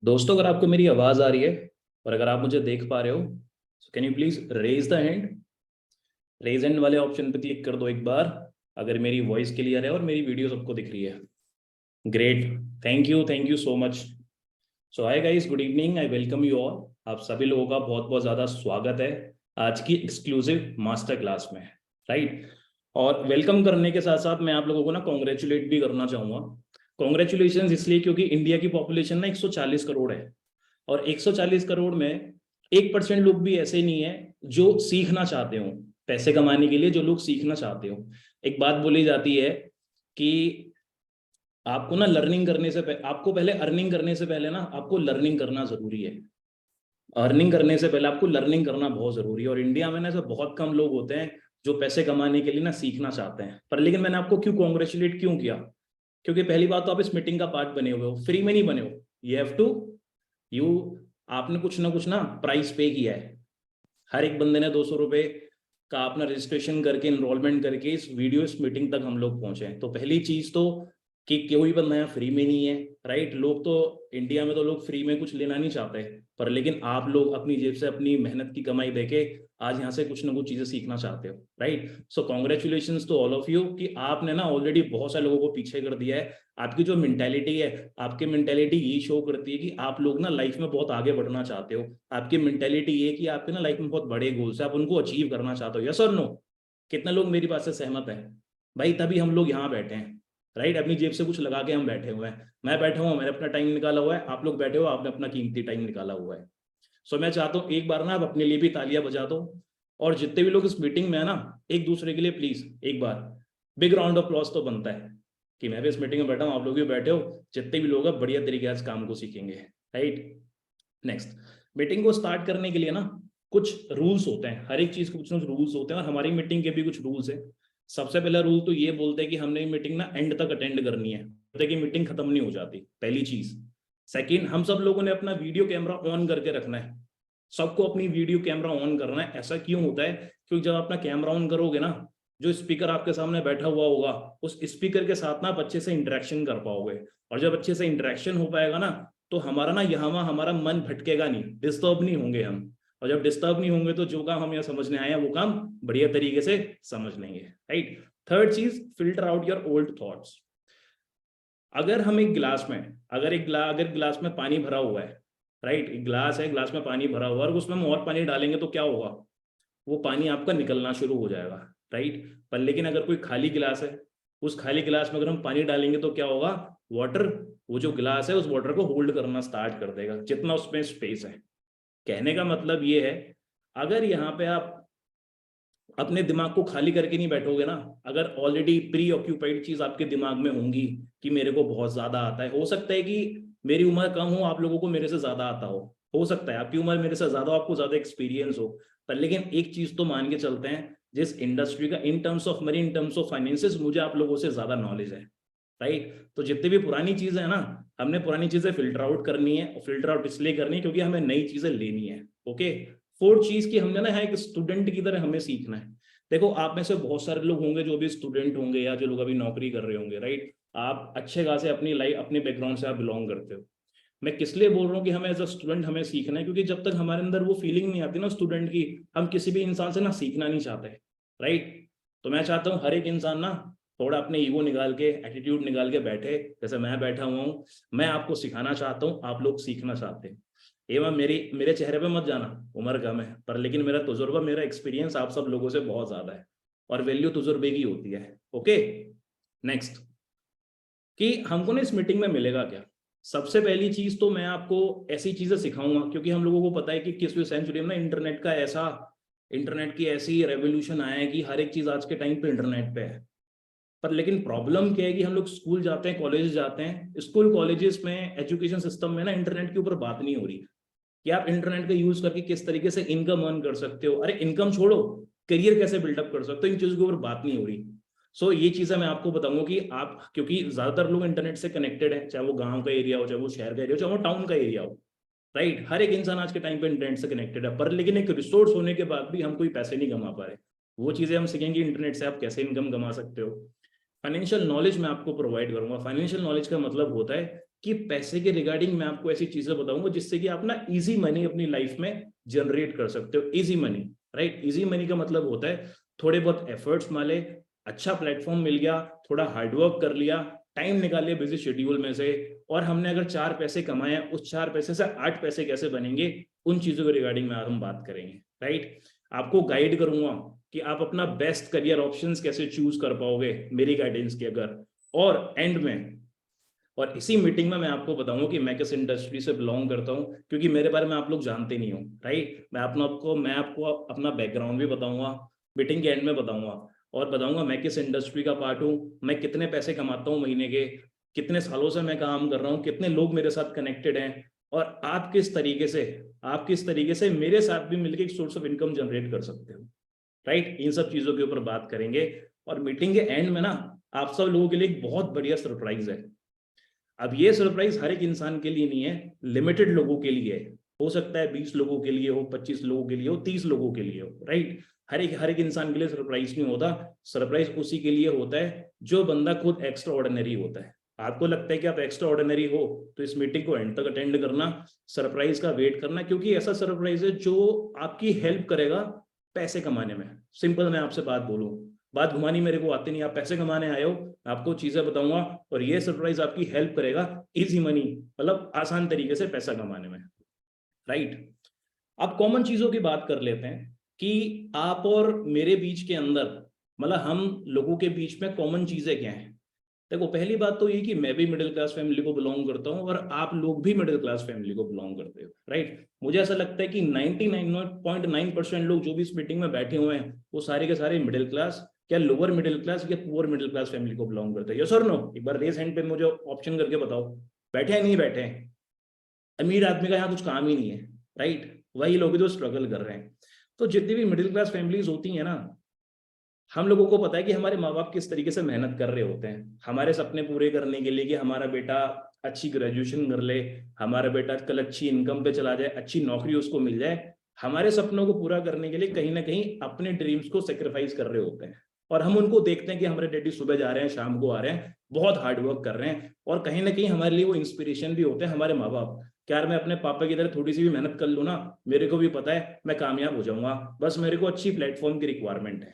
दोस्तों, अगर आपको मेरी आवाज आ रही है और अगर आप मुझे देख पा रहे हो तो can you please raise the hand. Raise hand वाले ऑप्शन पे क्लिक कर दो एक बार अगर मेरी वॉइस क्लियर है और मेरी वीडियो सबको दिख रही है। Great. Thank you so much. So hi guys, good evening, I welcome you all. आप सभी लोगों का बहुत बहुत ज़्यादा स्वागत है आज की एक्सक्लूसिव मास्टर क्लास में। राइट। और वेलकम करने के साथ साथ मैं आप लोगों को ना कॉन्ग्रेचुलेट भी करना चाहूँगा। कॉन्ग्रेचुलेशन इसलिए क्योंकि इंडिया की पॉपुलेशन ना 140 करोड़ है और 140 करोड़ में 1% लोग भी ऐसे नहीं है जो सीखना चाहते हो। पैसे कमाने के लिए जो लोग सीखना चाहते हो, एक बात बोली जाती है कि आपको ना लर्निंग करने से आपको पहले अर्निंग करने से पहले ना आपको लर्निंग करना जरूरी है। अर्निंग करने से पहले आपको लर्निंग करना बहुत जरूरी है और इंडिया में ना ऐसे बहुत कम लोग होते हैं जो पैसे कमाने के लिए ना सीखना चाहते हैं। पर लेकिन मैंने आपको क्यों कॉन्ग्रेचुलेट क्यों किया? क्योंकि पहली बात तो आप इस मीटिंग का पार्ट बने हुए हो, फ्री में नहीं बने हो। यू हैव टू यू आपने कुछ ना प्राइस पे किया है। हर एक बंदे ने 200 रुपये का अपना रजिस्ट्रेशन करके इनरोलमेंट करके इस मीटिंग तक हम लोग पहुंचे हैं। तो पहली चीज तो कि कोई बंदा यहाँ फ्री में नहीं है। राइट। लोग तो इंडिया में तो लोग फ्री में कुछ लेना नहीं चाहते, पर लेकिन आप लोग अपनी जेब से अपनी मेहनत की कमाई देके आज यहाँ से कुछ ना कुछ चीजें सीखना चाहते हो। Right. So congratulation to all of you कि आपने ना ऑलरेडी बहुत सारे लोगों को पीछे कर दिया है। आपकी जो मेंटेलिटी है, आपकी मेंटेलिटी ये शो करती है कि आप लोग ना लाइफ में बहुत आगे बढ़ना चाहते हो। आपकी मेंटेलिटी ये कि आपके ना लाइफ में बहुत बड़े गोल्स है, आप उनको अचीव करना चाहते हो। यस और नो? कितने लोग मेरी बात से सहमत हैं? भाई तभी हम लोग यहाँ बैठे हैं। राइट। अपनी जेब से कुछ लगा के हम बैठे हुए हैं। मैं बैठा हुआ, मैंने अपना टाइम निकाला हुआ है, आप लोग बैठे हो, आपने अपना कीमती टाइम निकाला हुआ है। सो मैं चाहता हूँ एक बार ना आप अपने लिए भी तालियां बजा दो। और जितने भी लोग इस मीटिंग में है ना, एक दूसरे के लिए प्लीज एक बार बिग राउंड ऑफ अप्लॉज तो बनता है कि मैं भी इस मीटिंग में बैठा हूँ, आप लोग भी बैठे हो। जितने भी लोग हैं बढ़िया तरीके से काम को सीखेंगे। राइट। नेक्स्ट, मीटिंग को स्टार्ट करने के लिए ना कुछ रूल्स होते हैं। हर एक चीज के कुछ रूल्स होते हैं और हमारी मीटिंग के भी कुछ रूल्स है। सबसे पहला रूल तो ये बोलते हैं कि हमने मीटिंग ना एंड तक अटेंड करनी है, कि मीटिंग खत्म नहीं हो जाती, पहली चीज। सेकंड, हम सब लोगों ने अपना वीडियो कैमरा ऑन करके रखना है। सबको अपनी वीडियो कैमरा ऑन करना है। ऐसा क्यों होता है? क्योंकि जब अपना कैमरा ऑन करोगे ना, जो स्पीकर आपके सामने बैठा हुआ होगा उस स्पीकर के साथ ना आप अच्छे से इंटरेक्शन कर पाओगे। और जब अच्छे से इंटरेक्शन हो पाएगा ना, तो हमारा ना यहाँ हमारा मन भटकेगा नहीं, डिस्टर्ब नहीं होंगे हम। और जब डिस्टर्ब नहीं होंगे तो जो काम हम यहाँ समझने आए हैं वो काम बढ़िया तरीके से समझ लेंगे। राइट। थर्ड चीज, filter out your old thoughts. अगर हम एक गिलास में अगर गिलास में पानी भरा हुआ है, राइट, एक गिलास है, गिलास में पानी भरा हुआ है और उसमें हम और पानी डालेंगे तो क्या होगा? वो पानी आपका निकलना शुरू हो जाएगा। राइट। पर लेकिन अगर कोई खाली गिलास है, उस खाली गिलास में अगर हम पानी डालेंगे तो क्या होगा? वाटर, वो जो गिलास है उस वाटर को होल्ड करना स्टार्ट कर देगा जितना उसमें स्पेस है। कहने का मतलब ये है, अगर यहाँ पे आप अपने दिमाग को खाली करके नहीं बैठोगे ना, अगर ऑलरेडी प्री ऑक्यूपाइड चीज आपके दिमाग में होंगी कि मेरे को बहुत ज्यादा आता है, हो सकता है कि मेरी उम्र कम हो, आप लोगों को मेरे से ज्यादा आता हो सकता है आपकी उम्र मेरे से ज्यादा, आपको ज्यादा एक्सपीरियंस हो। पर लेकिन एक चीज तो मान के चलते हैं, जिस इंडस्ट्री का in terms of money, in terms of finances मुझे आप लोगों से ज्यादा नॉलेज है। राइट। तो जितनी भी पुरानी चीजें है ना, हमने पुरानी चीजें फिल्टर आउट करनी है। और फिल्टर आउट इसलिए करनी है क्योंकि हमें नई चीजें लेनी है। ओके। फोर्थ चीज की हमने ना एक स्टूडेंट की तरह हमें सीखना है। देखो, आप में से बहुत सारे लोग होंगे जो भी स्टूडेंट होंगे या जो लोग अभी नौकरी कर रहे होंगे। राइट। आप अच्छे खासे अपनी लाइफ, अपने बैकग्राउंड से आप बिलोंग करते हो। मैं किस लिए बोल रहा हूँ कि हमें एज अ स्टूडेंट हमें सीखना है? क्योंकि जब तक हमारे अंदर वो फीलिंग नहीं आती ना स्टूडेंट की, हम किसी भी इंसान से ना सीखना नहीं चाहते। राइट। तो मैं चाहता हूँ हर एक इंसान ना थोड़ा अपने ईगो निकाल के, एटीट्यूड निकाल के बैठे, जैसे मैं बैठा हुआ हूँ। मैं आपको सिखाना चाहता हूँ, आप लोग सीखना चाहते हैं। एवं मेरे चेहरे पे मत जाना, उम्र कम है, पर लेकिन मेरा तजुर्बा, मेरा एक्सपीरियंस आप सब लोगों से बहुत ज्यादा है। और वैल्यू तजुर्बे की होती है। ओके। नेक्स्ट, कि हमको ना इस मीटिंग में मिलेगा क्या? सबसे पहली चीज तो मैं आपको ऐसी चीजें सिखाऊंगा क्योंकि हम लोगों को पता है कि 21वीं सेंचुरी में ना इंटरनेट की ऐसी रेवोल्यूशन आया है कि हर एक चीज आज के टाइम पे इंटरनेट पे है। पर लेकिन प्रॉब्लम क्या है कि हम लोग स्कूल जाते हैं, कॉलेज जाते हैं, स्कूल कॉलेजेस में, एजुकेशन सिस्टम में ना इंटरनेट के ऊपर बात नहीं हो रही कि आप इंटरनेट का यूज करके किस तरीके से इनकम अर्न कर सकते हो। अरे इनकम छोड़ो, करियर कैसे बिल्डअप कर सकते हो, इन चीजों के ऊपर बात नहीं हो रही। सो ये चीजें मैं आपको बताऊंगा कि आप, क्योंकि ज्यादातर लोग इंटरनेट से कनेक्टेड है, चाहे वो गांव का एरिया हो, चाहे वो शहर का एरिया हो, चाहे वो टाउन का एरिया हो। राइट। हर एक इंसान आज के टाइम पे इंटरनेट से कनेक्टेड है, पर लेकिन एक रिसोर्स होने के बाद भी हम कोई पैसे नहीं कमा पा रहे। वो चीजें हम सीखेंगे इंटरनेट से आप कैसे इनकम कमा सकते हो। फाइनेंशियल नॉलेज मैं आपको प्रोवाइड करूंगा। फाइनेंशियल नॉलेज का मतलब होता है कि पैसे के रिगार्डिंग मैं आपको ऐसी चीजें बताऊंगा जिससे कि आप ना इजी मनी अपनी लाइफ में जनरेट कर सकते हो। Easy money, right? Easy money का मतलब होता है थोड़े बहुत एफर्ट्स माले, अच्छा प्लेटफॉर्म मिल गया, थोड़ा हार्डवर्क कर लिया, टाइम निकालिए बिजी शेड्यूल में से, और हमने अगर 4 पैसे कमाए, उस 4 पैसे से 8 पैसे कैसे बनेंगे, उन चीजों के रिगार्डिंग में हम बात करेंगे, राइट? आपको गाइड करूंगा कि आप अपना बेस्ट करियर ऑप्शंस कैसे चूज कर पाओगे मेरी गाइडेंस के अगर, और एंड में, और इसी मीटिंग में मैं आपको बताऊंगा कि मैं किस इंडस्ट्री से बिलोंग करता हूं, क्योंकि मेरे बारे में आप लोग जानते नहीं हो, राइट? मैं आपको अपना बैकग्राउंड भी बताऊंगा, मीटिंग के एंड में बताऊंगा, और बताऊंगा मैं किस इंडस्ट्री का पार्ट हूँ, मैं कितने पैसे कमाता हूँ महीने के, कितने सालों से मैं काम कर रहा हूँ, कितने लोग मेरे साथ कनेक्टेड हैं, और आप किस तरीके से मेरे साथ भी मिलकर एक सोर्स ऑफ इनकम जनरेट कर सकते हो, राइट? इन सब चीजों के ऊपर बात करेंगे। और मीटिंग के एंड में ना आप सब लोगों के लिए एक बहुत बढ़िया सरप्राइज है। अब ये सरप्राइज हर एक इंसान के लिए नहीं है, लिमिटेड लोगों के लिए है। हो सकता है 20 लोगों के लिए हो, 25 लोगों के लिए हो, 30 लोगों के लिए हो, राइट? हर एक इंसान के लिए सरप्राइज नहीं होता। सरप्राइज उसी के लिए होता है जो बंदा खुद एक्स्ट्रा ऑर्डिनरी होता है। आपको लगता है कि आप एक्स्ट्रा ऑर्डिनरी हो तो इस मीटिंग को एंड तक अटेंड करना, सरप्राइज का वेट करना, क्योंकि ऐसा सरप्राइज है जो आपकी हेल्प करेगा पैसे कमाने में। सिंपल मैं आपसे बात बोलूं, बात घुमानी मेरे को आती नहीं, आप पैसे कमाने आए हो, आपको चीजें बताऊंगा, और ये सरप्राइज आपकी हेल्प करेगा इजी मनी, मतलब आसान तरीके से पैसा कमाने में, राइट? अब कॉमन चीजों की बात कर लेते हैं कि आप और मेरे बीच के अंदर, मतलब हम लोगों के बीच में कॉमन चीजें क्या हैं। देखो, पहली बात तो ये कि मैं भी मिडिल क्लास फैमिली को बिलोंग करता हूँ और आप लोग भी मिडिल क्लास फैमिली को बिलोंग करते हो, राइट? मुझे ऐसा लगता है कि 99.9% लोग जो भी इस मीटिंग में बैठे हुए हैं वो सारे के सारे मिडिल क्लास या लोअर मिडिल क्लास या पुअर मिडिल क्लास फैमिली को बिलोंग करते हैं। यस और नो? एक बार रेस हैंड पे मुझे ऑप्शन करके बताओ, बैठे हैं नहीं बैठे हैं? अमीर आदमी का यहाँ कुछ काम ही नहीं है, राइट? वही लोग जो स्ट्रगल कर रहे हैं। तो जितनी भी मिडिल क्लास फैमिलीज होती है ना, हम लोगों को पता है कि हमारे माँ बाप किस तरीके से मेहनत कर रहे होते हैं हमारे सपने पूरे करने के लिए, कि हमारा बेटा अच्छी ग्रेजुएशन कर ले, हमारा बेटा कल अच्छी इनकम पे चला जाए, अच्छी नौकरी उसको मिल जाए। हमारे सपनों को पूरा करने के लिए कहीं ना कहीं अपने ड्रीम्स को सेक्रीफाइस कर रहे होते हैं, और हम उनको देखते हैं कि हमारे डैडी सुबह जा रहे हैं, शाम को आ रहे हैं, बहुत हार्ड वर्क कर रहे हैं, और कहीं ना कहीं हमारे लिए वो इंस्पिरेशन भी होते हैं हमारे माँ बाप। क्या यार, मैं अपने पापा की तरह थोड़ी सी भी मेहनत कर लूँ ना, मेरे को भी पता है मैं कामयाब हो जाऊंगा, बस मेरे को अच्छी प्लेटफॉर्म की रिक्वायरमेंट है,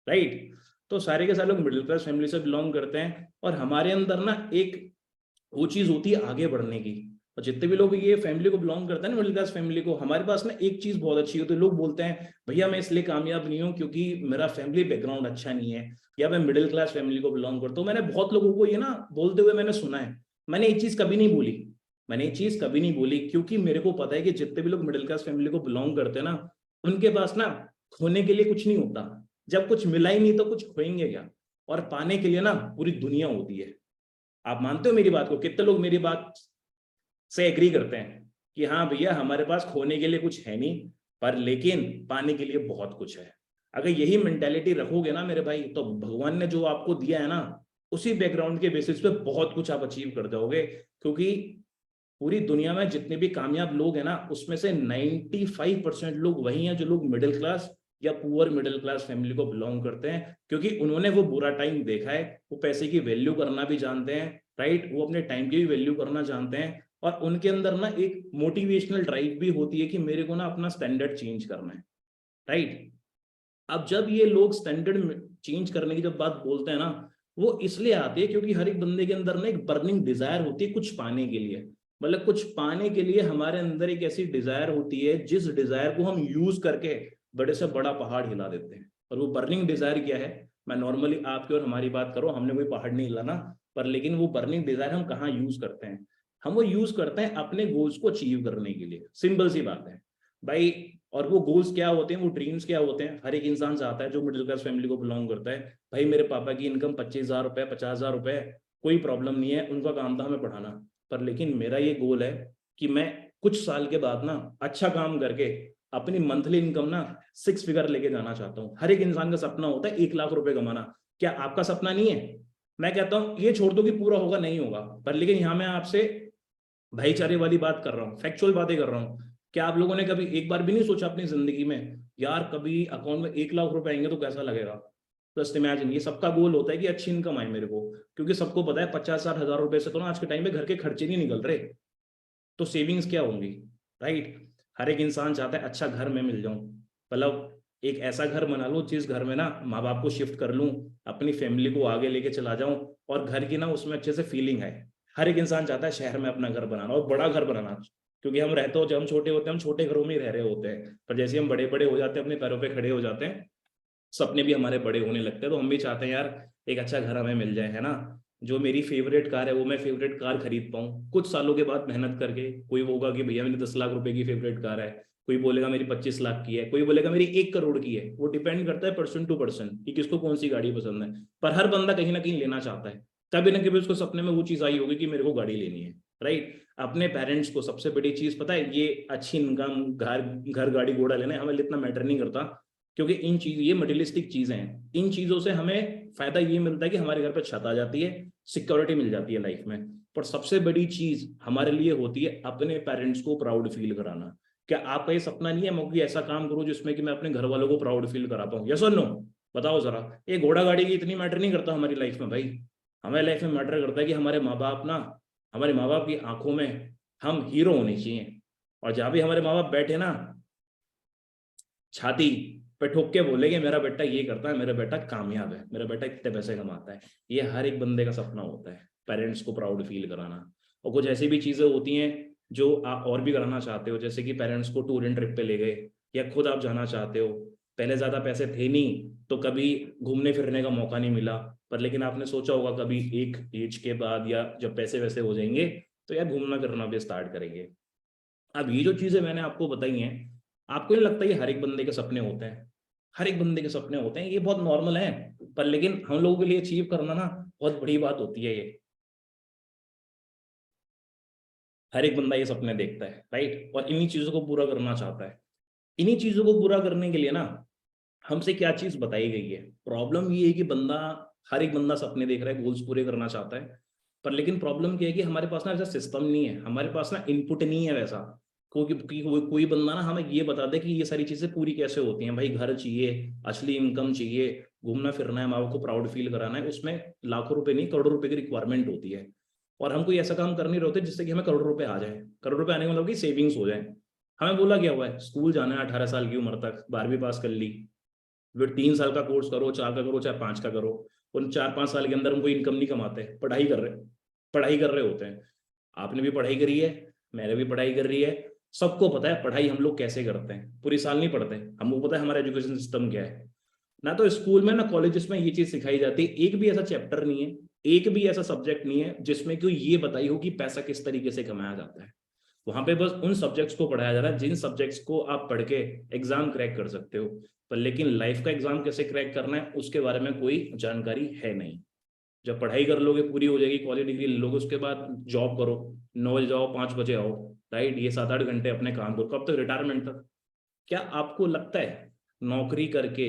राइट? तो सारे के सारे लोग मिडिल क्लास फैमिली से बिलोंग करते हैं, और हमारे अंदर ना एक वो चीज होती है आगे बढ़ने की। और जितने भी लोग ये फैमिली को बिलोंग करते हैं ना, मिडिल क्लास फैमिली को, हमारे पास ना एक चीज बहुत अच्छी होती है। लोग बोलते हैं भैया मैं इसलिए कामयाब नहीं हूँ क्योंकि मेरा फैमिली बैकग्राउंड अच्छा नहीं है, या मैं मिडिल क्लास फैमिली को बिलोंग करता हूँ। मैंने बहुत लोगों को ये ना बोलते हुए मैंने सुना है। मैंने ये चीज कभी नहीं बोली, क्योंकि मेरे को पता है कि जितने भी लोग मिडिल क्लास फैमिली को बिलोंग करते हैं ना, उनके पास ना खोने के लिए कुछ नहीं होता। जब कुछ मिला ही नहीं तो कुछ खोएंगे क्या? और पाने के लिए ना पूरी दुनिया होती है। आप मानते हो मेरी बात को? कितने लोग मेरी बात से एग्री करते हैं कि हाँ भैया हमारे पास खोने के लिए कुछ है नहीं, पर लेकिन पाने के लिए बहुत कुछ है। अगर यही मेंटेलिटी रखोगे ना मेरे भाई, तो भगवान ने जो आपको दिया है ना, उसी बैकग्राउंड के बेसिस पे बहुत कुछ आप अचीव कर जाओगे। क्योंकि पूरी दुनिया में जितने भी कामयाब लोग हैं ना, उसमें से 95% लोग वही हैं जो लोग मिडिल क्लास या पुअर मिडिल क्लास फैमिली को बिलोंग करते हैं, क्योंकि उन्होंने वो बुरा टाइम देखा है, वो पैसे की वैल्यू करना भी जानते हैं, राइट? वो अपने टाइम की भी वैल्यू करना जानते हैं, और उनके अंदर ना एक मोटिवेशनल ड्राइव भी होती है कि मेरे को ना अपना स्टैंडर्ड चेंज करना है, राइट? अब जब ये लोग स्टैंडर्ड चेंज करने की जब बात बोलते हैं ना, वो इसलिए आती है क्योंकि हर एक बंदे के अंदर ना एक बर्निंग डिजायर होती है कुछ पाने के लिए। मतलब कुछ पाने के लिए हमारे अंदर एक ऐसी डिजायर होती है जिस डिजायर को हम यूज करके बड़े से बड़ा पहाड़ हिला देते हैं। और वो बर्निंग डिजायर क्या है? मैं नॉर्मली आपकी और हमारी बात करूं, हमने कोई पहाड़ नहीं हिलाना, पर लेकिन वो बर्निंग डिजायर हम कहाँ यूज करते हैं? हम वो यूज करते हैं अपने गोल्स को अचीव करने के लिए। सिंपल सी बात है भाई। और वो गोल्स क्या होते हैं, वो ड्रीम्स क्या होते हैं? हर एक इंसान चाहता है जो मिडिल क्लास फैमिली को बिलोंग करता है, भाई मेरे पापा की इनकम 25,000 रुपए, 50,000 रुपए, कोई प्रॉब्लम नहीं है, उनका काम था हमें पढ़ाना। पर लेकिन मेरा ये गोल है कि मैं कुछ साल के बाद ना अच्छा काम करके अपनी मंथली इनकम ना 6 फिगर लेके जाना चाहता हूँ। हर एक इंसान का सपना होता है 1 लाख रुपए कमाना। क्या आपका सपना नहीं है? मैं कहता हूँ ये छोड़ दो कि पूरा होगा, नहीं होगा, पर लेकिन यहाँ मैं आपसे भाईचारे वाली बात कर रहा हूँ, फैक्चुअल बातें कर रहा हूँ। क्या आप लोगों ने कभी एक बार भी नहीं सोचा अपनी जिंदगी में, यार कभी अकाउंट में 1 लाख रुपए आएंगे तो कैसा लगेगा? जस्ट इमेजिन, ये सबका गोल होता है कि अच्छी इनकम आए मेरे को, क्योंकि सबको पता है 50-60 हजार रुपए से तो ना आज के टाइम पे घर के खर्चे नहीं निकल रहे, तो सेविंग्स क्या होंगी, राइट। हर एक इंसान चाहता है अच्छा घर में मिल जाऊं, मतलब एक ऐसा घर बना लूं जिस घर में ना माँ बाप को शिफ्ट कर लूं, अपनी फैमिली को आगे लेके चला जाऊं, और घर की ना उसमें अच्छे से फीलिंग है। हर एक इंसान चाहता है शहर में अपना घर बनाना और बड़ा घर बनाना, क्योंकि हम रहते हो, जब हम छोटे होते हैं हम छोटे घरों में ही रह रहे होते हैं, पर जैसे हम बड़े बड़े हो जाते हैं, अपने पैरों पे खड़े हो जाते हैं, सपने भी हमारे बड़े होने लगते हैं, तो हम भी चाहते हैं यार एक अच्छा घर हमें मिल जाए, है ना। जो मेरी फेवरेट कार है वो मैं फेवरेट कार खरीद पाऊँ कुछ सालों के बाद मेहनत करके। कोई होगा कि भैया मेरी 10 लाख रुपए की फेवरेट कार है, कोई बोलेगा मेरी 25 लाख की है, कोई बोलेगा मेरी 1 करोड़ की है। वो डिपेंड करता है पर्सन टू पर्सन कि किसको कौन सी गाड़ी पसंद है, पर हर बंदा कहीं ना कहीं लेना चाहता है। कभी ना कभी उसको सपने में वो चीज आई होगी कि मेरे को गाड़ी लेनी है, राइट। अपने पेरेंट्स को सबसे बड़ी चीज पता है, ये अच्छी इनकम, घर घर गाड़ी घोड़ा लेना हमें इतना मैटर नहीं करता, क्योंकि इन चीज, ये मटेरियलिस्टिक चीजें हैं, इन चीजों से हमें फायदा ये मिलता है कि हमारे घर पर छत आ जाती है, सिक्योरिटी मिल जाती है लाइफ में। पर सबसे बड़ी चीज हमारे लिए होती है अपने पेरेंट्स को प्राउड फील कराना। क्या आपका ये सपना नहीं है मैं कोई ऐसा काम करूं जिसमें कि मैं अपने घर वालों को प्राउड फील करा पाऊं, यस और नो? बताओ जरा। ये घोड़ा गाड़ी की इतनी मैटर नहीं करता हमारी लाइफ में भाई, हमारी लाइफ में मैटर करता है कि हमारे माँ बाप ना, हमारे माँ बाप की आंखों में हम हीरो होने चाहिए, और जहां भी हमारे माँ बाप बैठे ना, छाती पे ठोक के बोलेंगे मेरा बेटा ये करता है, मेरा बेटा कामयाब है, मेरा बेटा इतने पैसे कमाता है। ये हर एक बंदे का सपना होता है, पेरेंट्स को प्राउड फील कराना। और कुछ ऐसी भी चीजें होती हैं जो आप और भी कराना चाहते हो, जैसे कि पेरेंट्स को टूर एंड ट्रिप पे ले गए, या खुद आप जाना चाहते हो। पहले ज्यादा पैसे थे नहीं तो कभी घूमने फिरने का मौका नहीं मिला, पर लेकिन आपने सोचा होगा कभी एक एज के बाद या जब पैसे वैसे हो जाएंगे तो यार घूमना फिरना भी स्टार्ट करेंगे। अब ये जो चीजें मैंने आपको बताई हैं, आपको नहीं लगता ये हर एक बंदे के सपने होते हैं? हर एक बंदे के सपने होते हैं, ये बहुत नॉर्मल है, पर लेकिन हम लोगों के लिए अचीव करना ना बहुत बड़ी बात होती है ये। हर एक बंदा ये सपने देखता है, राइट, और इन्हीं चीजों को पूरा करना चाहता है। इन्हीं चीजों को पूरा करने के लिए ना हमसे क्या चीज बताई गई है, प्रॉब्लम ये है कि बंदा, हर एक बंदा सपने देख रहा है, गोल्स पूरे करना चाहता है, पर लेकिन प्रॉब्लम क्या है कि हमारे पास ना ऐसा सिस्टम नहीं है, हमारे पास ना इनपुट नहीं है वैसा। कोई बंदा ना हमें ये बता दे कि ये सारी चीजें पूरी कैसे होती हैं। भाई घर चाहिए, असली इनकम चाहिए, घूमना फिरना है, माँ बाप को प्राउड फील कराना है, उसमें लाखों रुपए नहीं करोड़ों रुपए की रिक्वायरमेंट होती है। और हम कोई ऐसा काम कर नहीं रहे होते जिससे कि हमें करोड़ रुपए आ जाए, करोड़ रुपए आने का मतलब कि सेविंग्स हो जाए। हमें बोला क्या हुआ है, स्कूल जाना है 18 साल की उम्र तक, 12वीं पास कर ली, फिर 3 साल का कोर्स करो, 4 का करो, चाहे 5 का करो। उन 4-5 साल के अंदर हम कोई इनकम नहीं कमाते, पढ़ाई कर रहे होते हैं। आपने भी पढ़ाई करी है, मैंने भी पढ़ाई कर रही है, सबको पता है पढ़ाई हम लोग कैसे करते हैं, पूरी साल नहीं पढ़ते, हमको पता है हमारा एजुकेशन सिस्टम क्या है। ना तो स्कूल में ना कॉलेजेस में ये चीज सिखाई जाती है, एक भी ऐसा चैप्टर नहीं है, एक भी ऐसा सब्जेक्ट नहीं है जिसमें कि ये बताई हो कि पैसा किस तरीके से कमाया जाता है। वहां पे बस उन सब्जेक्ट्स को पढ़ाया जा रहा है जिन सब्जेक्ट्स को आप पढ़ के एग्जाम क्रैक कर सकते हो, पर लेकिन लाइफ का एग्जाम कैसे क्रैक करना है उसके बारे में कोई जानकारी है नहीं। जब पढ़ाई कर लोगे, पूरी हो जाएगी, कॉलेज डिग्री ले लोगे, उसके बाद जॉब करो, 9 बजे जाओ 5 बजे आओ, राइट, ये 7-8 घंटे अपने काम करो, कब तक, रिटायरमेंट तक। क्या आपको लगता है नौकरी करके,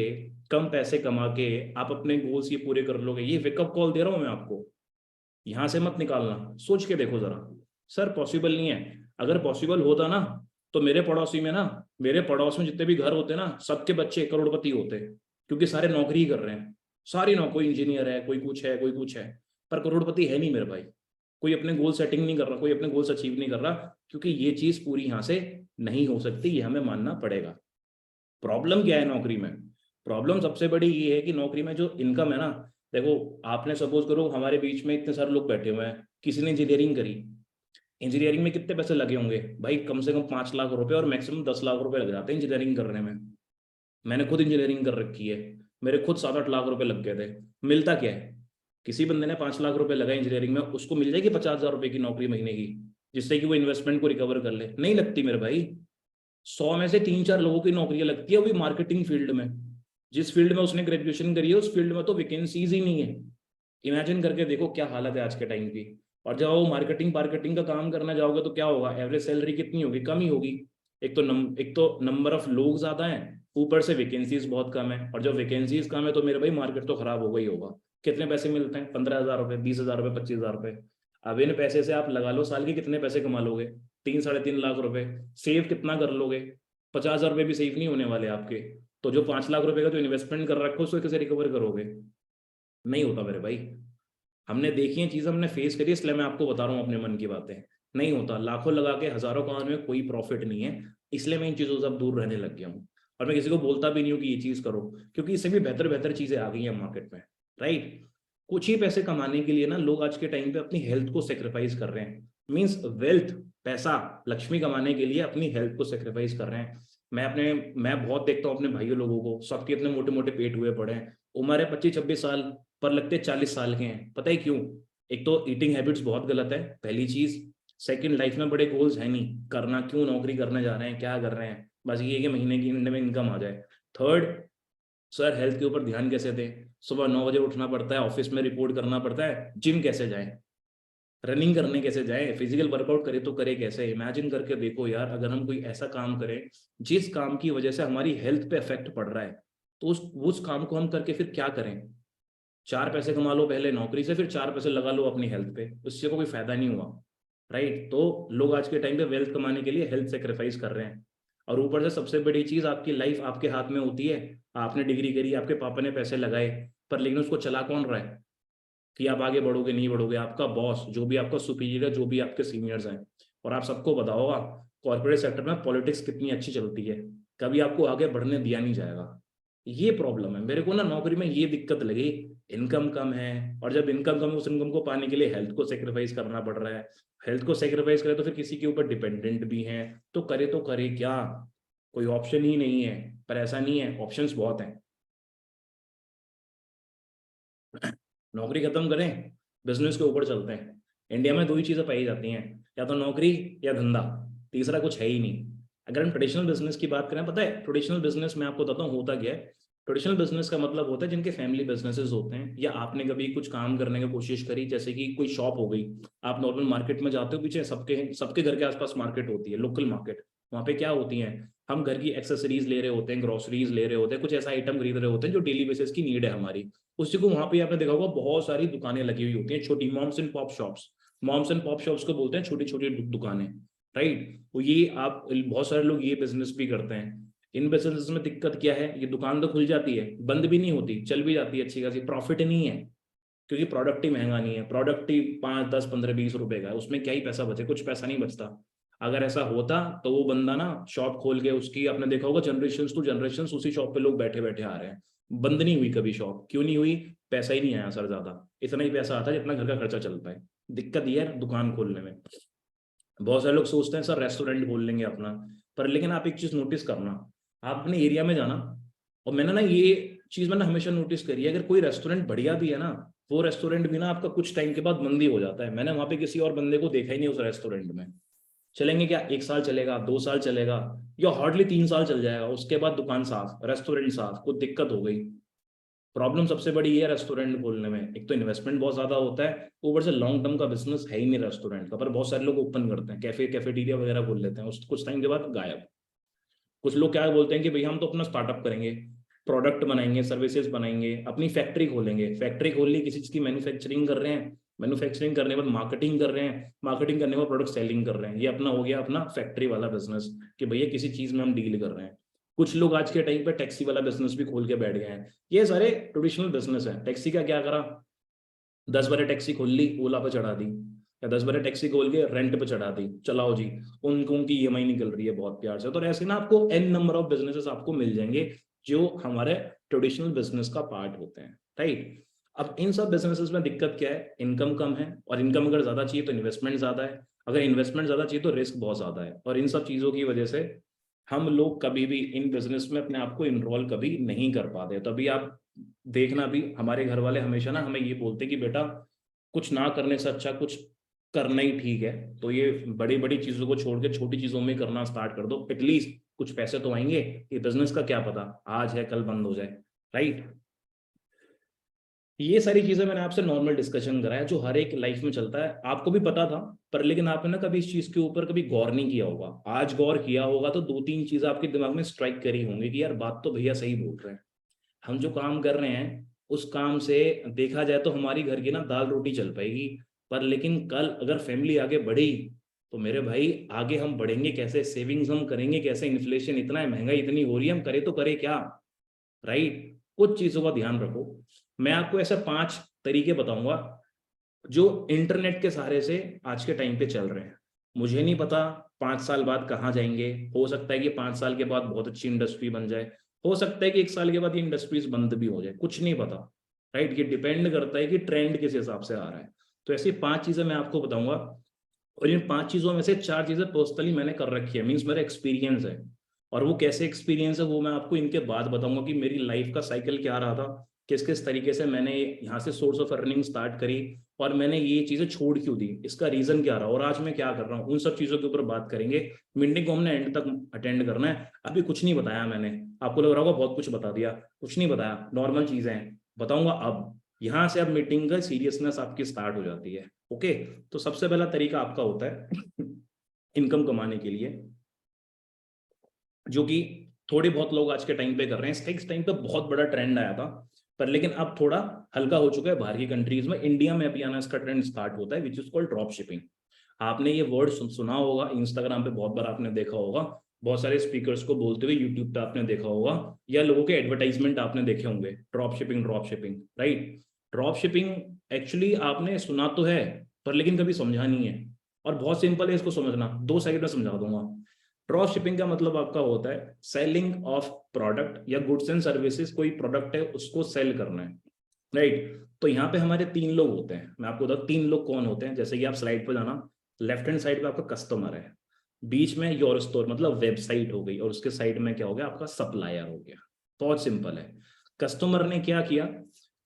कम पैसे कमा के आप अपने गोल्स ये पूरे कर लोगे? ये वेकअप कॉल दे रहा हूं मैं आपको, यहां से मत निकालना, सोच के देखो जरा। सर पॉसिबल नहीं है, अगर पॉसिबल होता ना तो मेरे पड़ोसी में ना, मेरे पड़ोस में जितने भी घर होते ना, सबके बच्चे करोड़पति होते, क्योंकि सारे नौकरी ही कर रहे हैं, सारी नौकरी, कोई इंजीनियर है, कोई कुछ है, कोई कुछ है, पर करोड़पति है नहीं मेरे भाई। कोई अपने गोल सेटिंग नहीं कर रहा, कोई अपने गोल्स अचीव नहीं कर रहा, क्योंकि ये चीज पूरी यहाँ से नहीं हो सकती, ये हमें मानना पड़ेगा। प्रॉब्लम क्या है नौकरी में? प्रॉब्लम सबसे बड़ी ये है कि नौकरी में जो इनकम है ना, देखो, आपने सपोज करो हमारे बीच में इतने सारे लोग बैठे हुए हैं, किसी ने इंजीनियरिंग करी, इंजीनियरिंग में कितने पैसे लगे होंगे भाई? कम से कम 5 लाख रुपए और मैक्सिमम 10 लाख रुपए लग जाते हैं इंजीनियरिंग करने में। मैंने खुद इंजीनियरिंग कर रखी है, मेरे खुद 7-8 लाख रुपए लग गए थे। मिलता क्या है? किसी बंदे ने 5 लाख रुपए लगाए इंजीनियरिंग में, उसको मिल जाएगी 50,000 रुपए की नौकरी महीने की, जिससे कि वो इन्वेस्टमेंट को रिकवर कर ले? नहीं लगती मेरे भाई। 100 में से 3-4 लोगों की नौकरियां लगती है, वो भी मार्केटिंग फील्ड में। जिस फील्ड में उसने ग्रेजुएशन करी है उस फील्ड में तो वैकेंसीज ही नहीं है। इमेजिन करके देखो क्या हालत है आज के टाइम की। और जब वो मार्केटिंग मार्केटिंग का काम करना जाओगे तो क्या होगा, एवरेज सैलरी कितनी होगी, कम ही होगी। एक तो नंबर ऑफ लोग ज्यादा हैं, ऊपर से वैकेंसीज बहुत कम है, और जब वैकेंसीज कम है तो मेरे भाई मार्केट तो खराब होगा ही होगा। कितने पैसे मिलते हैं? 15,000 रुपए, 20,000 रुपए, 25,000 रुपए। अब इन पैसे से आप लगा लो साल के कितने पैसे कमा लोगे? 3-3.5 लाख रुपए। सेव कितना कर लोगे? 50,000 रुपए भी सेव नहीं होने वाले आपके। तो जो 5 लाख रुपए का जो इन्वेस्टमेंट कर रखो उसको कैसे रिकवर करोगे? नहीं होता मेरे भाई। हमने देखी है चीज़, हमने फेस करी, इसलिए मैं आपको बता रहा हूँ अपने मन की बातें। नहीं होता, लाखों लगा के हजारों कमाने में कोई प्रॉफिट नहीं है। इसलिए मैं इन चीज़ों से अब दूर रहने लग गया हूँ। और मैं किसी को बोलता भी नहीं हूँ कि ये चीज़ करो, क्योंकि इससे भी बेहतर बेहतर चीज़ें आ गई हैं मार्केट में, राइट? कुछ ही पैसे कमाने के लिए ना लोग आज के टाइम पे अपनी हेल्थ को सेक्रीफाइस कर रहे हैं। मीन्स वेल्थ, पैसा, लक्ष्मी कमाने के लिए अपनी हेल्थ को सेक्रीफाइस कर रहे हैं। मैं बहुत देखता हूँ अपने भाइयों लोगों को, सबके अपने मोटे मोटे पेट हुए पड़े हैं, उम्र है 25-26 साल, पर लगते 40 साल के हैं। पता है क्यों? एक तो ईटिंग हैबिट्स बहुत गलत है, पहली चीज। सेकंड, लाइफ में बड़े गोल्स है नहीं, करना क्यों, नौकरी करने जा रहे हैं, क्या कर रहे हैं, बस ये है कि महीने की एंड में इनकम आ जाए। थर्ड, सर हेल्थ के ऊपर ध्यान कैसे दें? सुबह 9 बजे उठना पड़ता है, ऑफिस में रिपोर्ट करना पड़ता है, जिम कैसे जाए, रनिंग करने कैसे जाए, फिजिकल वर्कआउट करे तो करे कैसे? इमेजिन करके देखो यार, अगर हम कोई ऐसा काम करें जिस काम की वजह से हमारी हेल्थ पे इफेक्ट पड़ रहा है, तो उस काम को हम करके फिर क्या करें? 4 पैसे कमा लो पहले नौकरी से, फिर 4 पैसे लगा लो अपनी हेल्थ पे, उससे कोई फायदा नहीं हुआ, राइट? तो लोग आज के टाइम पे वेल्थ कमाने के लिए हेल्थ सेक्रीफाइस कर रहे हैं। और ऊपर से सबसे बड़ी चीज, आपकी लाइफ आपके हाथ में होती है। आपने डिग्री करी, आपके पापा ने पैसे लगाए, पर लेकिन उसको चला कौन रहा है? कि आप आगे बढ़ोगे नहीं बढ़ोगे, आपका बॉस, जो भी आपका सुपीरियर है, जो भी आपके सीनियर्स हैं। और आप सबको पता होगा कॉर्पोरेट सेक्टर में पॉलिटिक्स कितनी अच्छी चलती है, कभी आपको आगे बढ़ने दिया नहीं जाएगा। ये प्रॉब्लम है मेरे को ना, नौकरी में ये दिक्कत लगी। इनकम कम है, और जब इनकम कम है, उस इनकम को पाने के लिए हेल्थ को सेक्रीफाइस करना पड़ रहा है। हेल्थ को सेक्रीफाइस करे तो फिर किसी के ऊपर डिपेंडेंट भी हैं, तो करे क्या? कोई ऑप्शन ही नहीं है। पर ऐसा नहीं है, ऑप्शंस बहुत हैं। नौकरी खत्म करें, बिजनेस के ऊपर चलते हैं। इंडिया में दो ही चीजें पाई जाती हैं, या तो नौकरी या धंधा, तीसरा कुछ है ही नहीं। अगर हम ट्रेडिशनल बिजनेस की बात करें, पता है ट्रेडिशनल बिजनेस में आपको बताता हूँ होता क्या है। ट्रेडिशनल बिजनेस का मतलब होता है जिनके फैमिली बिजनेसेस होते हैं, या आपने कभी कुछ काम करने की कोशिश करी, जैसे कि कोई शॉप हो गई। आप नॉर्मल मार्केट में जाते हो, पीछे सबके सबके घर के आसपास मार्केट होती है, लोकल मार्केट। वहाँ पे क्या होती है, हम घर की एक्सेसरीज ले रहे होते हैं, ग्रोसरीज ले रहे होते हैं, कुछ ऐसा आइटम खरीद रहे होते हैं जो डेली बेसिस की नीड है हमारी। उसी को वहां पे आपने देखा होगा बहुत सारी दुकानें लगी हुई होती हैं, छोटी moms and pop shops. Moms and pop shops को बोलते हैं छोटी छोटी दुकानें, राइट? तो ये आप बहुत सारे लोग ये बिजनेस भी करते हैं। इन बिजनेस में दिक्कत क्या है, ये दुकान तो खुल जाती है, बंद भी नहीं होती, चल भी जाती है अच्छी खासी, प्रॉफिट नहीं है, क्योंकि प्रोडक्ट ही महंगा नहीं है। प्रोडक्ट ही 5, 10, 15, 20 रुपए का है, उसमें क्या ही पैसा बचे? कुछ पैसा नहीं बचता। अगर ऐसा होता तो वो बंदा ना शॉप खोल के, उसकी आपने देखा होगा जनरेशन टू जनरेशन उसी शॉप पे लोग बैठे बैठे आ रहे हैं। बंद नहीं हुई कभी शॉप, क्यों नहीं हुई? पैसा ही नहीं आया सर ज्यादा। इतना ही पैसा आता है जितना घर का खर्चा चल पाए। दिक्कत ये है दुकान खोलने में। बहुत सारे लोग सोचते हैं सर रेस्टोरेंट खोल लेंगे अपना, पर लेकिन आप एक चीज नोटिस करना, आप अपने एरिया में जाना। और मैंने ना ये चीज मैंने हमेशा नोटिस करी है, अगर कोई रेस्टोरेंट बढ़िया भी है ना, वो रेस्टोरेंट भी ना आपका कुछ टाइम के बाद बंद ही हो जाता है। मैंने वहां पे किसी और बंदे को देखा ही नहीं उस रेस्टोरेंट में। चलेंगे क्या, 1 साल चलेगा, 2 साल चलेगा, या हार्डली 3 साल चल जाएगा, उसके बाद दुकान साफ, रेस्टोरेंट साफ, कुछ दिक्कत हो गई। प्रॉब्लम सबसे बड़ी ये है रेस्टोरेंट खोलने में, एक तो इन्वेस्टमेंट बहुत ज्यादा होता है, ऊपर से लॉन्ग टर्म का बिजनेस है ही नहीं रेस्टोरेंट का। पर बहुत सारे लोग ओपन करते हैं, कैफेटेरिया वगैरह खोल लेते हैं, उस कुछ टाइम के बाद गायब। कुछ लोग क्या बोलते हैं कि भाई हम तो अपना स्टार्टअप करेंगे, प्रोडक्ट बनाएंगे, सर्विसेज बनाएंगे, अपनी फैक्ट्री खोलेंगे। फैक्ट्री खोल ली, किसी चीज की मैन्युफैक्चरिंग कर रहे हैं, मैन्युफैक्चरिंग करने के बाद मार्केटिंग कर रहे हैं, मार्केटिंग करने के बाद प्रोडक्ट सेलिंग कर रहे हैं। ये अपना हो गया अपना फैक्ट्री वाला बिजनेस, कि भैया किसी चीज में हम डील कर रहे हैं। कुछ लोग आज के टाइम पे टैक्सी वाला बिजनेस भी खोल के बैठ गए हैं। ये सारे ट्रेडिशनल बिजनेस है। टैक्सी का क्या करा, 10 बारह टैक्सी खोल ली, ओला पे चढ़ा दी, या 10 बारह टैक्सी खोल के रेंट पे चढ़ा दी, चलाओ जी। उनको उनकी ईएमआई निकल रही है बहुत प्यार से। तो ऐसे ना आपको एन नंबर ऑफ बिजनेसेस आपको मिल जाएंगे जो हमारे ट्रेडिशनल बिजनेस का पार्ट होते हैं, राइट? अब इन सब बिजनेसेस में दिक्कत क्या है, इनकम कम है, और इनकम अगर ज्यादा चाहिए तो इन्वेस्टमेंट ज्यादा है, अगर इन्वेस्टमेंट ज्यादा चाहिए तो रिस्क बहुत ज्यादा है। और इन सब चीजों की वजह से हम लोग कभी भी इन बिजनेस में अपने आप को इनरोल कभी नहीं कर पाते। तभी आप देखना भी, हमारे घर वाले हमेशा ना हमें ये बोलते कि बेटा कुछ ना करने से अच्छा कुछ करना ही ठीक है। तो ये बड़ी बड़ी चीजों को छोड़ के छोटी चीजों में करना स्टार्ट कर दो, एटलीस्ट कुछ पैसे तो आएंगे। ये बिजनेस का क्या पता, आज है कल बंद हो जाए, राइट? ये सारी चीजें मैंने आपसे नॉर्मल डिस्कशन कराया जो हर एक लाइफ में चलता है, आपको भी पता था। पर लेकिन आपने ना कभी इस चीज के ऊपर कभी गौर नहीं किया होगा। आज गौर किया होगा तो 2-3 चीजें आपके दिमाग में स्ट्राइक करी होंगी कि यार बात तो भैया सही बोल रहे हैं। हम जो काम कर रहे हैं उस काम से देखा जाए तो हमारी घर की ना दाल रोटी चल पाएगी, पर लेकिन कल अगर फैमिली आगे बढ़ी तो मेरे भाई आगे हम बढ़ेंगे कैसे, सेविंग्स हम करेंगे कैसे? इन्फ्लेशन इतना है, महंगाई इतनी हो रही है, हम करे तो करे क्या? राइट। कुछ चीजों का ध्यान रखो। मैं आपको ऐसे 5 तरीके बताऊंगा जो इंटरनेट के सहारे से आज के टाइम पे चल रहे हैं। मुझे नहीं पता 5 साल बाद कहाँ जाएंगे, हो सकता है कि 5 साल के बाद बहुत अच्छी इंडस्ट्री बन जाए, हो सकता है कि 1 साल के बाद ये इंडस्ट्रीज बंद भी हो जाए, कुछ नहीं पता। राइट, ये डिपेंड करता है कि ट्रेंड किस हिसाब से आ रहा है। तो ऐसी 5 चीजें मैं आपको बताऊंगा, और इन 5 चीजों में से 4 चीजें पर्सनली मैंने कर रखी है, मीन्स मेरा एक्सपीरियंस है। और वो कैसे एक्सपीरियंस है वो मैं आपको इनके बाद बताऊंगा कि मेरी लाइफ का साइकिल क्या रहा था, किस किस तरीके से मैंने यहाँ से सोर्स ऑफ अर्निंग स्टार्ट करी, और मैंने ये चीजें छोड़ क्यों दी, इसका रीजन क्या रहा, और आज मैं क्या कर रहा हूँ, उन सब चीजों के ऊपर बात करेंगे। मीटिंग को हमने एंड तक अटेंड करना है। अभी कुछ नहीं बताया मैंने, आपको लग रहा होगा बहुत कुछ बता दिया, कुछ नहीं बताया, नॉर्मल चीजें हैं, बताऊंगा अब। यहाँ से अब मीटिंग का सीरियसनेस आपकी स्टार्ट हो जाती है। ओके, तो सबसे पहला तरीका आपका होता है इनकम कमाने के लिए, जो कि थोड़े बहुत लोग आज के टाइम पे कर रहे हैं। इसका इस टाइम पे बहुत बड़ा ट्रेंड आया था, पर लेकिन अब थोड़ा हल्का हो चुका है बाहर की कंट्रीज में। इंडिया में अभी आना इसका ट्रेंड स्टार्ट होता है, which is called drop shipping. आपने ये वर्ड सुना होगा, इंस्टाग्राम पे बहुत बार आपने देखा होगा, बहुत सारे स्पीकर्स को बोलते हुए यूट्यूब पे आपने देखा होगा, या लोगों के एडवर्टाइजमेंट आपने देखे होंगे, drop shipping drop shipping, right. Drop shipping actually आपने सुना तो है, पर लेकिन कभी समझा नहीं है। और बहुत सिंपल है इसको समझना, 2 सेकंड में समझा दूंगा। ड्रॉप शिपिंग का मतलब आपका होता है सेलिंग ऑफ प्रोडक्ट या गुड्स एंड सर्विसेज। कोई प्रोडक्ट है उसको सेल करना है, राइट। तो यहाँ पे हमारे 3 लोग होते हैं, मैं आपको बताऊँ 3 लोग कौन होते हैं। जैसे कि आप स्लाइड पर जाना, लेफ्ट हैंड साइड पे आपका कस्टमर है, बीच में योर स्टोर मतलब वेबसाइट हो गई, और उसके साइड में क्या हो गया, आपका सप्लायर हो गया। बहुत सिंपल है। कस्टमर ने क्या किया,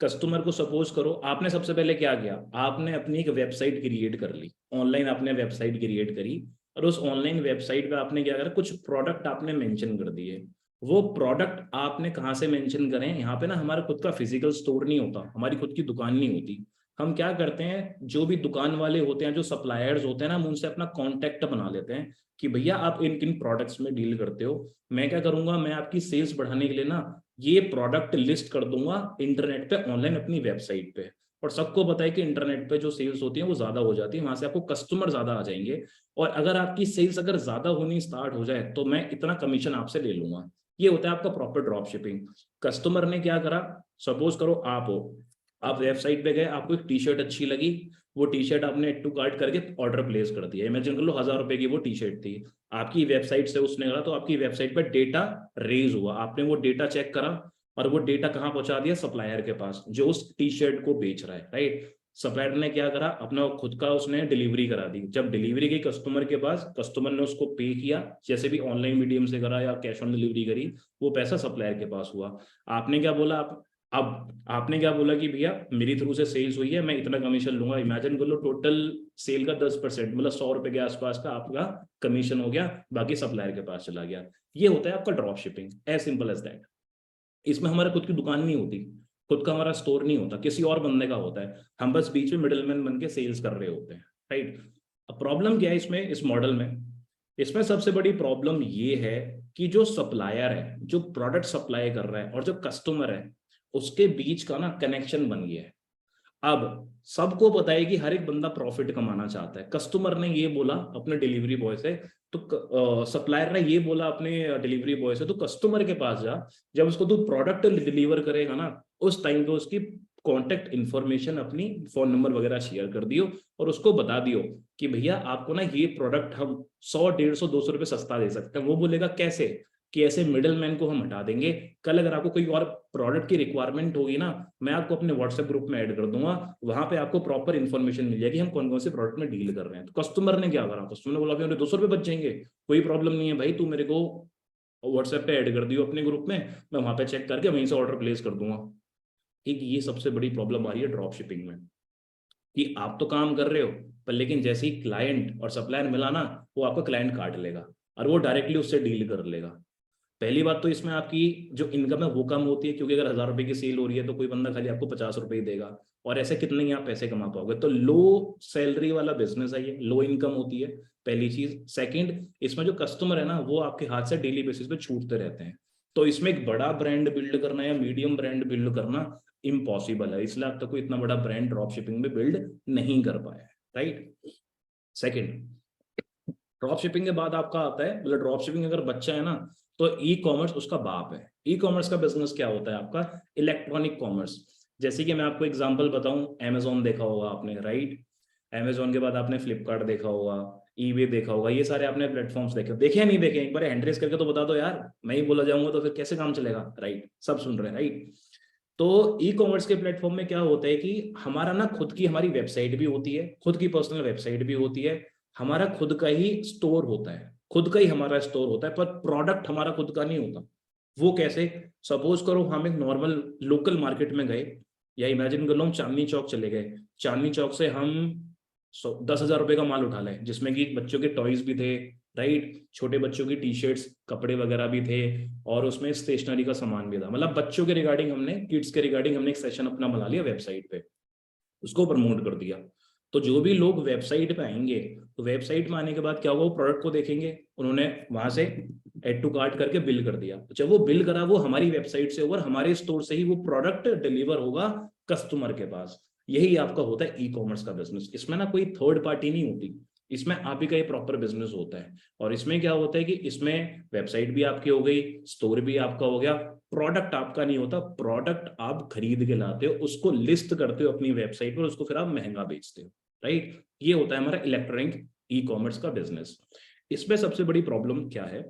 कस्टमर को सपोज करो आपने सबसे पहले क्या किया, आपने अपनी एक वेबसाइट क्रिएट कर ली, ऑनलाइन आपने वेबसाइट क्रिएट करी, और उस ऑनलाइन वेबसाइट पे आपने क्या करा, कुछ प्रोडक्ट आपने मेंशन कर दिए। वो प्रोडक्ट आपने कहाँ से मेंशन करें, यहाँ पे ना हमारा खुद का फिजिकल स्टोर नहीं होता, हमारी खुद की दुकान नहीं होती। हम क्या करते हैं, जो भी दुकान वाले होते हैं, जो सप्लायर्स होते हैं ना, हम उनसे अपना कॉन्टेक्ट बना लेते हैं कि भैया आप इन किन प्रोडक्ट्स में डील करते हो। मैं क्या करूंगा, मैं आपकी सेल्स बढ़ाने के लिए ना ये प्रोडक्ट लिस्ट कर दूंगा इंटरनेट पे, ऑनलाइन अपनी वेबसाइट पे। और सबको पता है कि इंटरनेट पे जो सेल्स होती है वो ज्यादा हो जाती है, वहां से आपको कस्टमर ज्यादा आ जाएंगे। और अगर आपकी सेल्स अगर ज्यादा होनी स्टार्ट हो जाए तो मैं इतना कमीशन आपसे ले लूंगा। ये होता है आपका प्रॉपर ड्रॉप शिपिंग। कस्टमर ने क्या करा, सपोज करो आप हो, आप वेबसाइट पे गए, आपको एक टी शर्ट अच्छी लगी, वो टी शर्ट आपने एड टू कार्ट करके ऑर्डर प्लेस कर दिया। इमेजिन कर लो 1000 रुपए की वो टी शर्ट थी, आपकी वेबसाइट से उसने करा, तो आपकी वेबसाइट पर डेटा रेज हुआ, आपने वो डेटा चेक करा, और वो डेटा कहाँ पहुंचा दिया, सप्लायर के पास जो उस टी शर्ट को बेच रहा है, राइट। सप्लायर ने क्या करा, अपना खुद का उसने डिलीवरी करा दी। जब डिलीवरी गई कस्टमर के पास, कस्टमर ने उसको पे किया, जैसे भी ऑनलाइन मीडियम से करा या कैश ऑन डिलीवरी करी, वो पैसा सप्लायर के पास हुआ। आपने क्या बोला, आप अब आपने क्या बोला कि भैया मेरी थ्रू से सेल्स हुई है, मैं इतना कमीशन लूंगा। इमेजिन कर लो टोटल सेल का 10%, मतलब 100 रुपए के आसपास का आपका कमीशन हो गया, बाकी सप्लायर के पास चला गया। ये होता है आपका drop shipping, as simple as that. इसमें हमारा खुद की दुकान नहीं होती, खुद का हमारा स्टोर नहीं होता, किसी और बंदे का होता है, हम बस बीच में मिडलमैन बन के सेल्स कर रहे होते हैं, राइट। अब प्रॉब्लम क्या है इसमें, इस मॉडल में, इसमें सबसे बड़ी प्रॉब्लम ये है कि जो सप्लायर है, जो प्रोडक्ट सप्लाई कर रहा है, और जो कस्टमर है, उसके बीच का ना कनेक्शन बन गया है। अब सबको पता है कि हर एक बंदा प्रॉफिट कमाना चाहता है। कस्टमर ने ये बोला अपने डिलीवरी बॉय से, तो सप्लायर ने ये बोला अपने डिलीवरी बॉय से, तो कस्टमर के पास जा, जब उसको तू प्रोडक्ट डिलीवर करेगा ना, उस टाइम पे उसकी कॉन्टेक्ट इन्फॉर्मेशन, अपनी फोन नंबर वगैरह शेयर कर दियो, और उसको बता दियो कि भैया आपको ना ये प्रोडक्ट हम 100 150 200 रुपये सस्ता दे सकते हैं। वो बोलेगा कैसे, कि ऐसे मिडल मैन को हम हटा देंगे। कल अगर आपको कोई और प्रोडक्ट की रिक्वायरमेंट होगी ना, मैं आपको अपने व्हाट्सएप ग्रुप में ऐड कर दूंगा, वहां पे आपको प्रॉपर इन्फॉर्मेशन मिल जाएगी हम कौन कौन से प्रोडक्ट में डील कर रहे हैं। तो कस्टमर ने क्या करा, कस्टमर ने बोला कि 200 रुपये बच जाएंगे, कोई प्रॉब्लम नहीं है भाई, तू मेरे को व्हाट्सएप पे ऐड कर दियो अपने ग्रुप में, मैं वहां पे चेक करके वहीं से ऑर्डर प्लेस कर दूंगा। ठीक, ये सबसे बड़ी प्रॉब्लम आ रही है ड्रॉप शिपिंग में, कि आप तो काम कर रहे हो, पर लेकिन जैसे ही क्लाइंट और सप्लायर मिला ना, वो आपका क्लाइंट काट लेगा, और वो डायरेक्टली उससे डील कर लेगा। पहली बात तो इसमें आपकी जो इनकम है वो कम होती है, क्योंकि अगर 1000 रुपए की सेल हो रही है तो कोई बंदा खाली आपको 50 रुपए ही देगा, और ऐसे कितने ही आप पैसे कमा पाओगे। तो लो सैलरी वाला बिजनेस है ये, लो इनकम होती है, पहली चीज। सेकंड, इसमें जो कस्टमर है ना, वो आपके हाथ से डेली बेसिस पे छूटते रहते हैं। तो इसमें एक बड़ा ब्रांड बिल्ड करना या मीडियम ब्रांड बिल्ड करना इम्पॉसिबल है, इसलिए अब तक कोई इतना बड़ा ब्रांड ड्रॉप शिपिंग में बिल्ड नहीं कर पाया है, राइट। सेकंड, ड्रॉप शिपिंग के बाद आपका आता है, मतलब ड्रॉप शिपिंग अगर बच्चा है ना तो ई कॉमर्स उसका बाप है। ई कॉमर्स का बिजनेस क्या होता है आपका, इलेक्ट्रॉनिक कॉमर्स। जैसे कि मैं आपको एग्जांपल बताऊं, अमेजोन देखा होगा आपने, राइट? अमेजोन के बाद आपने फ्लिपकार्ट देखा होगा, ईबे देखा होगा, ये सारे आपने प्लेटफॉर्म्स देखे या नहीं देखे? एक बार हैंड रेज करके तो बता दो यार, मैं ही बोला जाऊंगा तो फिर कैसे काम चलेगा, राइट? सब सुन रहे हैं, राइट? तो ई कॉमर्स के प्लेटफॉर्म में क्या होता है कि हमारा ना खुद की हमारी वेबसाइट भी होती है, खुद की पर्सनल वेबसाइट भी होती है, हमारा खुद का ही स्टोर होता है, खुद का ही हमारा स्टोर होता है, पर प्रोडक्ट हमारा खुद का नहीं होता। वो कैसे? सपोज करो हम एक नॉर्मल लोकल मार्केट में गए, या इमेजिन कर लो हम चांदनी चौक चले गए, चांदनी चौक से हम 10,000 रुपए का माल उठा लें, जिसमें कि बच्चों के टॉयज भी थे, राइट? छोटे बच्चों की टी शर्ट्स, कपड़े वगैरह भी थे, और उसमें स्टेशनरी का सामान भी था। मतलब बच्चों के रिगार्डिंग हमने, किड्स के रिगार्डिंग हमने एक सेशन अपना बना लिया वेबसाइट पे, उसको प्रमोट कर दिया। तो जो भी लोग वेबसाइट पे आएंगे, तो वेबसाइट में आने के बाद क्या होगा, वो प्रोडक्ट को देखेंगे, उन्होंने वहां से एड टू कार्ट करके बिल कर दिया, तो जब वो बिल करा वो हमारी वेबसाइट से और हमारे स्टोर से ही वो प्रोडक्ट डिलीवर होगा कस्टमर के पास। यही आपका होता है ई कॉमर्स का बिजनेस। इसमें ना कोई थर्ड पार्टी नहीं होती, इसमें आप ही का ये प्रॉपर बिजनेस होता है। और इसमें क्या होता है कि इसमें वेबसाइट भी आपकी हो गई, स्टोर भी आपका हो गया, प्रोडक्ट आपका नहीं होता, प्रोडक्ट आप खरीद के लाते हो, उसको लिस्ट करते हो अपनी वेबसाइट पर, उसको फिर आप महंगा बेचते हो, राइट? ये होता है हमारा इलेक्ट्रॉनिक ई कॉमर्स का बिजनेस। इसमें सबसे बड़ी प्रॉब्लम क्या है?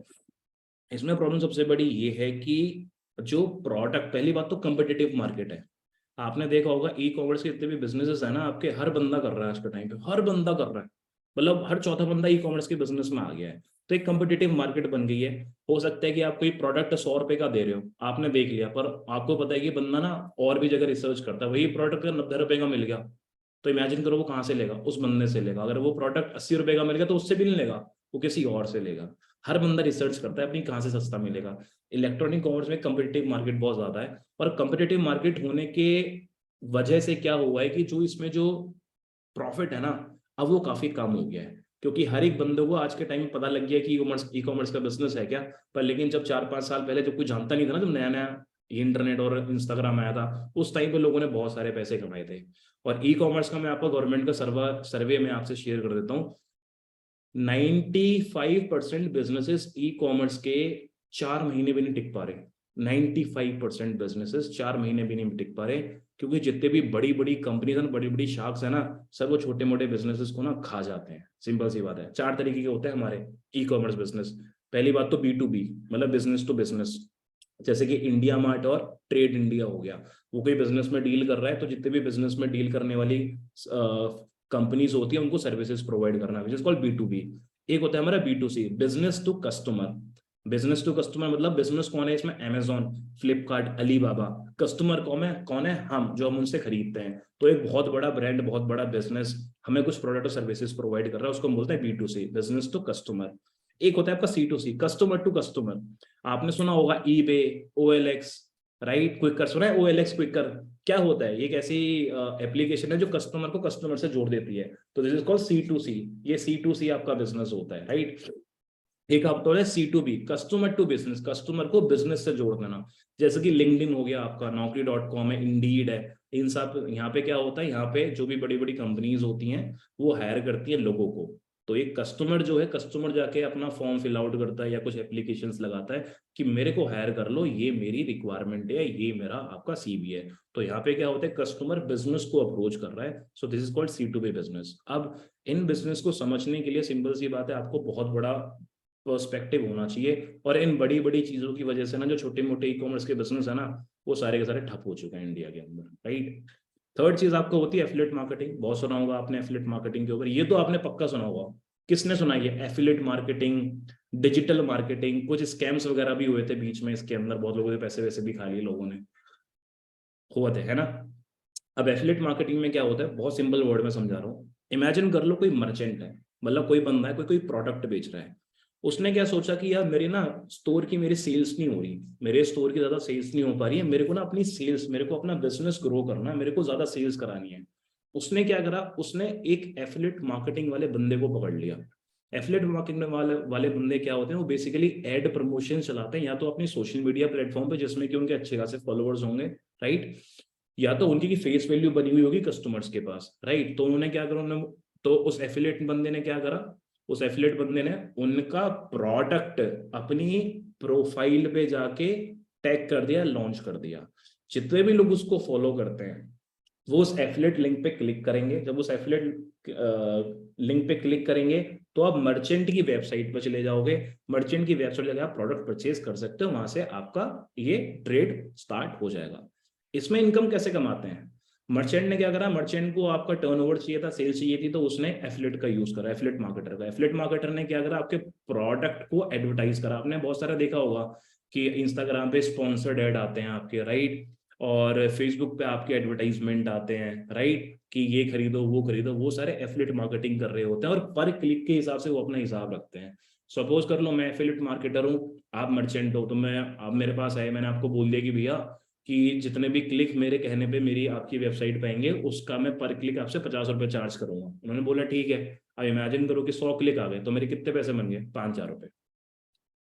इसमें प्रॉब्लम सबसे बड़ी ये है कि जो प्रोडक्ट, पहली बात तो कम्पिटिटिव मार्केट है। आपने देखा होगा ई कॉमर्स के जितने भी बिजनेसेस है ना आपके, हर बंदा कर रहा है आज के टाइम पे, हर बंदा कर रहा है, मतलब हर चौथा बंदा ई कॉमर्स के बिजनेस में आ गया है। तो एक कम्पिटिटिव मार्केट बन गई है। हो सकता है कि आप कोई प्रोडक्ट 100 रुपए का दे रहे हो, आपने देख लिया, पर आपको पता है कि बंदा ना और भी जगह रिसर्च करता है, वही प्रोडक्ट अगर 90 रुपए का मिल गया, तो इमेजिन करो वो कहाँ से लेगा, उस बंदे से लेगा। अगर वो प्रोडक्ट 80 रुपए का मिल गया तो उससे भी नहीं लेगा, वो किसी और से लेगा। हर बंदा रिसर्च करता है अपनी कहाँ से सस्ता मिलेगा। इलेक्ट्रॉनिक कॉमर्स में कम्पिटिटिव मार्केट बहुत ज्यादा है, और कम्पिटिटिव मार्केट होने के वजह से क्या हुआ है कि जो इसमें जो प्रॉफिट है ना, अब वो काफी कम हो गया है, क्योंकि हर एक बंदे को आज के टाइम में पता लग गया कि ई कॉमर्स का बिजनेस है क्या। पर लेकिन जब 4-5 साल पहले जब कोई जानता नहीं था ना, जब नया नया इंटरनेट और इंस्टाग्राम आया था, उस टाइम पे लोगों ने बहुत सारे पैसे कमाए थे। और ई कॉमर्स का मैं आपको गवर्नमेंट का सर्वे में आपसे शेयर कर देता हूँ। 95% बिजनेसेस ई कॉमर्स के 4 महीने भी नहीं टिक पा रहे। 95% बिजनेसेस 4 महीने भी नहीं टिक पा रहे, क्योंकि जितने भी बड़ी बड़ी कंपनीज हैं, बड़ी बड़ी शाख्स है ना, सर वो छोटे मोटे बिजनेसेस को ना खा जाते हैं। सिंपल सी बात है। 4 तरीके के होते हैं हमारे ई कॉमर्स बिजनेस। पहली बात तो B2B, मतलब बिजनेस टू बिजनेस, जैसे कि इंडिया मार्ट और ट्रेड इंडिया हो गया, वो कोई बिजनेस में डील कर रहा है, तो जितने भी बिजनेस में डील करने वाली कंपनीज होती है उनको सर्विसेज प्रोवाइड करना, विच इज कॉल्ड B2B। एक होता है हमारा B2C, business to customer. Business to customer मतलब बिजनेस कौन है इसमें, अमेजोन, फ्लिपकार्ट, अलीबाबा। कस्टमर कौन है हम, जो हम उनसे खरीदते हैं। तो एक बहुत बड़ा ब्रांड, बहुत बड़ा बिजनेस हमें कुछ प्रोडक्ट और सर्विसेज प्रोवाइड कर रहा है, उसको हम बोलते हैं B2C, बिजनेस टू कस्टमर। एक होता है आपका C2C, कस्टमर टू कस्टमर। आपने सुना होगा ईबे, OLX, राइट? क्विकर सुना है? OLX क्विकर क्या होता है? ये एक ऐसी एप्लीकेशन है जो कस्टमर को कस्टमर से जोड़ देती है। तो दिस इज कॉल्ड C2C। ये C2C आपका बिजनेस होता है, राइट? एक आपका होता है C2B, customer to business, customer को बिजनेस से जोड़ देना। जैसे कि लिंक्डइन हो गया आपका, Naukri.com है, इंडीड है। इन सब यहाँ पे क्या होता है, यहाँ पे जो भी बड़ी बड़ी कंपनीज होती हैं वो हायर करती है लोगों को। तो एक कस्टमर जो है, कस्टमर जाके अपना फॉर्म फिल आउट करता है या कुछ एप्लीकेशंस लगाता है कि मेरे को हायर कर लो, ये मेरी रिक्वायरमेंट है, ये मेरा आपका CV है। तो यहाँ पे क्या होता है, कस्टमर बिजनेस को अप्रोच कर रहा है। So this is called C2B business. अब इन बिजनेस को समझने के लिए सिंपल सी बात है, आपको बहुत बड़ा पर्सपेक्टिव होना चाहिए। और इन बड़ी बड़ी चीजों की वजह से ना जो छोटे मोटे ई कॉमर्स के बिजनेस है ना, वो सारे के सारे ठप हो चुके हैं इंडिया के अंदर, राइट? थर्ड चीज आपको होती है एफिलिएट मार्केटिंग। बहुत सुना होगा आपने एफिलिएट मार्केटिंग के ऊपर, ये तो आपने पक्का सुना होगा। किसने सुना ये एफिलिएट मार्केटिंग, डिजिटल मार्केटिंग? कुछ स्कैम्स वगैरह भी हुए थे बीच में, इसके अंदर बहुत लोगों के पैसे वैसे भी खा लिए लोगों ने, हुआ थे, है ना? अब एफिलिएट मार्केटिंग में क्या होता है, बहुत सिंपल वर्ड में समझा रहा हूँ। इमेजिन कर लो कोई मर्चेंट है, मतलब कोई बंदा है, कोई कोई प्रोडक्ट बेच रहा है। उसने क्या सोचा कि यार मेरी ना स्टोर की मेरी सेल्स नहीं हो रही, मेरे स्टोर की ज्यादा सेल्स नहीं हो पा रही है, मेरे को ना अपनी सेल्स, मेरे को अपना बिजनेस ग्रो करना है, मेरे को ज्यादा सेल्स करानी है। उसने क्या करा, उसने एक एफिलिएट मार्केटिंग वाले बंदे को पकड़ लिया। एफिलिएट मार्केटिंग वाले बंदे क्या होते हैं, वो बेसिकली एड प्रमोशन चलाते हैं, या तो अपनी सोशल मीडिया प्लेटफॉर्म पे जिसमें कि उनके अच्छे खासे फॉलोअर्स होंगे, राइट? या तो उनकी की फेस वैल्यू बनी हुई होगी कस्टमर्स के पास, राइट? तो उन्होंने क्या करा, उन्होंने तो उस एफिलिएट बंदे ने क्या करा, उस एफिलिएट बंदे ने उनका प्रोडक्ट अपनी प्रोफाइल पे जाके टैग कर दिया, लॉन्च कर दिया। जितने भी लोग उसको फॉलो करते हैं वो उस एफिलिएट लिंक पे क्लिक करेंगे। जब उस एफिलिएट लिंक पे क्लिक करेंगे तो आप मर्चेंट की वेबसाइट पर चले जाओगे, मर्चेंट की वेबसाइट जाके आप प्रोडक्ट परचेज कर सकते हो, वहां से आपका ये ट्रेड स्टार्ट हो जाएगा। इसमें इनकम कैसे कमाते हैं? मर्चेंट ने क्या करा, मर्चेंट को आपका टर्नओवर चाहिए था, सेल्स चाहिए थी, तो उसने एफिलिएट का यूज करा, एफिलिएट मार्केटर का। एफिलिएट मार्केटर ने क्या करा, आपके प्रोडक्ट को एडवर्टाइज करा। आपने बहुत सारा देखा होगा कि इंस्टाग्राम पे स्पॉन्सर्ड ऐड आते हैं आपके, राइट, और फेसबुक पे आपके एडवर्टाइजमेंट आते हैं, राइट, कि ये खरीदो वो खरीदो। वो सारे एफिलिएट मार्केटिंग कर रहे होते हैं और पर क्लिक के हिसाब से वो अपना हिसाब रखते हैं। सपोज कर लो मैं एफिलिएट मार्केटर हूँ, आप मर्चेंट हो, तो मैं, आप मेरे पास आए, मैंने आपको बोल दिया कि भैया कि जितने भी क्लिक मेरे कहने पे मेरी आपकी वेबसाइट पे आएंगे उसका मैं पर क्लिक आपसे 50 रुपये चार्ज करूंगा। उन्होंने बोला ठीक है। अब इमेजिन करो कि 100 क्लिक आ गए तो मेरे कितने पैसे बन गए? 5,000 रुपये।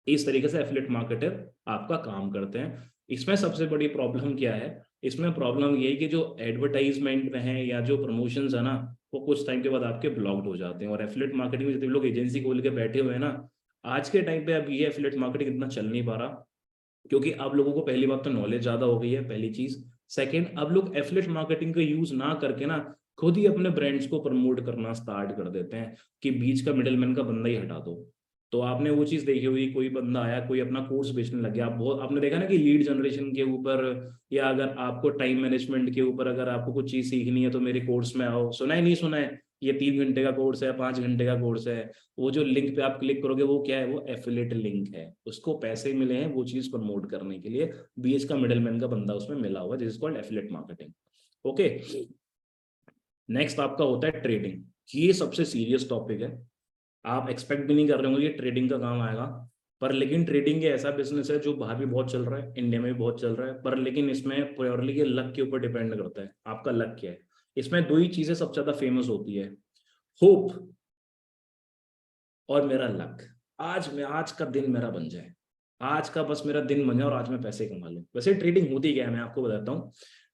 इस तरीके से एफिलिएट मार्केटर आपका काम करते हैं। इसमें सबसे बड़ी प्रॉब्लम क्या है? इसमें प्रॉब्लम ये है कि जो एडवर्टाइजमेंट में है या जो प्रमोशंस है ना, वो कुछ टाइम के बाद आपके ब्लॉक्ड हो जाते हैं। और एफिलिएट मार्केटिंग में जितने लोग एजेंसी खोल के बैठे हुए हैं ना, आज के टाइम पे अब ये एफिलिएट मार्केटिंग इतना चल नहीं पा रहा, क्योंकि अब लोगों को पहली बात तो नॉलेज ज्यादा हो गई है, पहली चीज। सेकंड, अब लोग एफिलिएट मार्केटिंग का यूज ना करके ना खुद ही अपने ब्रांड्स को प्रमोट करना स्टार्ट कर देते हैं कि बीच का मिडिलमैन का बंदा ही हटा दो। तो आपने वो चीज देखी हुई, कोई बंदा आया, कोई अपना कोर्स बेचने लग गया, आप बहुत आपने देखा ना कि लीड जनरेशन के ऊपर, या अगर आपको टाइम मैनेजमेंट के ऊपर अगर आपको कुछ चीज सीखनी है तो मेरे कोर्स में आओ। सुना है नहीं सुना है? ये 3 घंटे का कोर्स है, 5 घंटे का कोर्स है। वो जो लिंक पे आप क्लिक करोगे वो क्या है? वो एफिलिएट लिंक है, उसको पैसे मिले हैं वो चीज प्रमोट करने के लिए, बीच का मिडिलमैन का बंदा उसमें मिला हुआ, जिस called affiliate marketing. Okay, next आपका होता है ट्रेडिंग। ये सबसे सीरियस टॉपिक है। आप एक्सपेक्ट भी नहीं कर रहे होंगे ये ट्रेडिंग का काम आएगा, पर लेकिन ट्रेडिंग ये ऐसा बिजनेस है जो बाहर भी बहुत चल रहा है, इंडिया में भी बहुत चल रहा है, पर लेकिन इसमें प्योरली ये लक के ऊपर डिपेंड करता है, आपका लक क्या है। इसमें दो ही चीजें सबसे ज्यादा फेमस होती है, होप और मेरा लक। आज का दिन मेरा बन जाए, आज का बस मेरा दिन बन जाए और आज मैं पैसे कमा लूं। वैसे ट्रेडिंग होती क्या है मैं आपको बताता हूँ।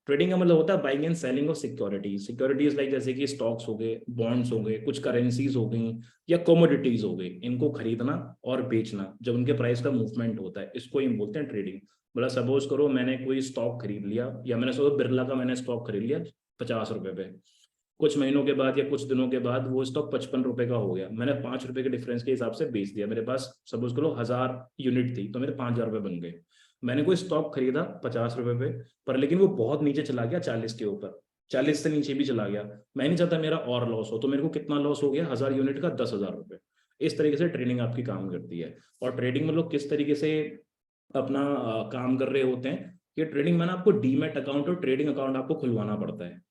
ट्रेडिंग का मतलब होता है buying and selling of securities. Securities like जैसे कि स्टॉक्स हो गए, बॉन्ड्स हो गए, कुछ करेंसीज हो गई, या कमोडिटीज हो गई, इनको खरीदना और बेचना जब उनके प्राइस का मूवमेंट होता है, इसको ही बोलते हैं ट्रेडिंग। मतलब सपोज करो मैंने कोई स्टॉक खरीद लिया, या मैंने सोचो बिरला का मैंने स्टॉक खरीद लिया 50 रुपए पे, कुछ महीनों के बाद या कुछ दिनों के बाद वो स्टॉक 55 रुपए का हो गया, मैंने 5 रुपए के डिफरेंस के हिसाब से बेच दिया। मेरे पास सपोज करो 1000 यूनिट थी तो मेरे 5,000 रुपए बन गए। मैंने कोई स्टॉक खरीदा 50 रुपए पे, पर लेकिन वो बहुत नीचे चला गया 40 के ऊपर, 40 से नीचे भी चला गया। मैं नहीं चाहता मेरा और लॉस हो, तो मेरे को कितना लॉस हो गया? 1000 यूनिट का 10,000 रुपए। इस तरीके से ट्रेडिंग आपकी काम करती है। और ट्रेडिंग में लोग किस तरीके से अपना काम कर रहे होते हैं कि ट्रेडिंग में ना आपको डीमैट अकाउंट और ट्रेडिंग अकाउंट आपको खुलवाना पड़ता है।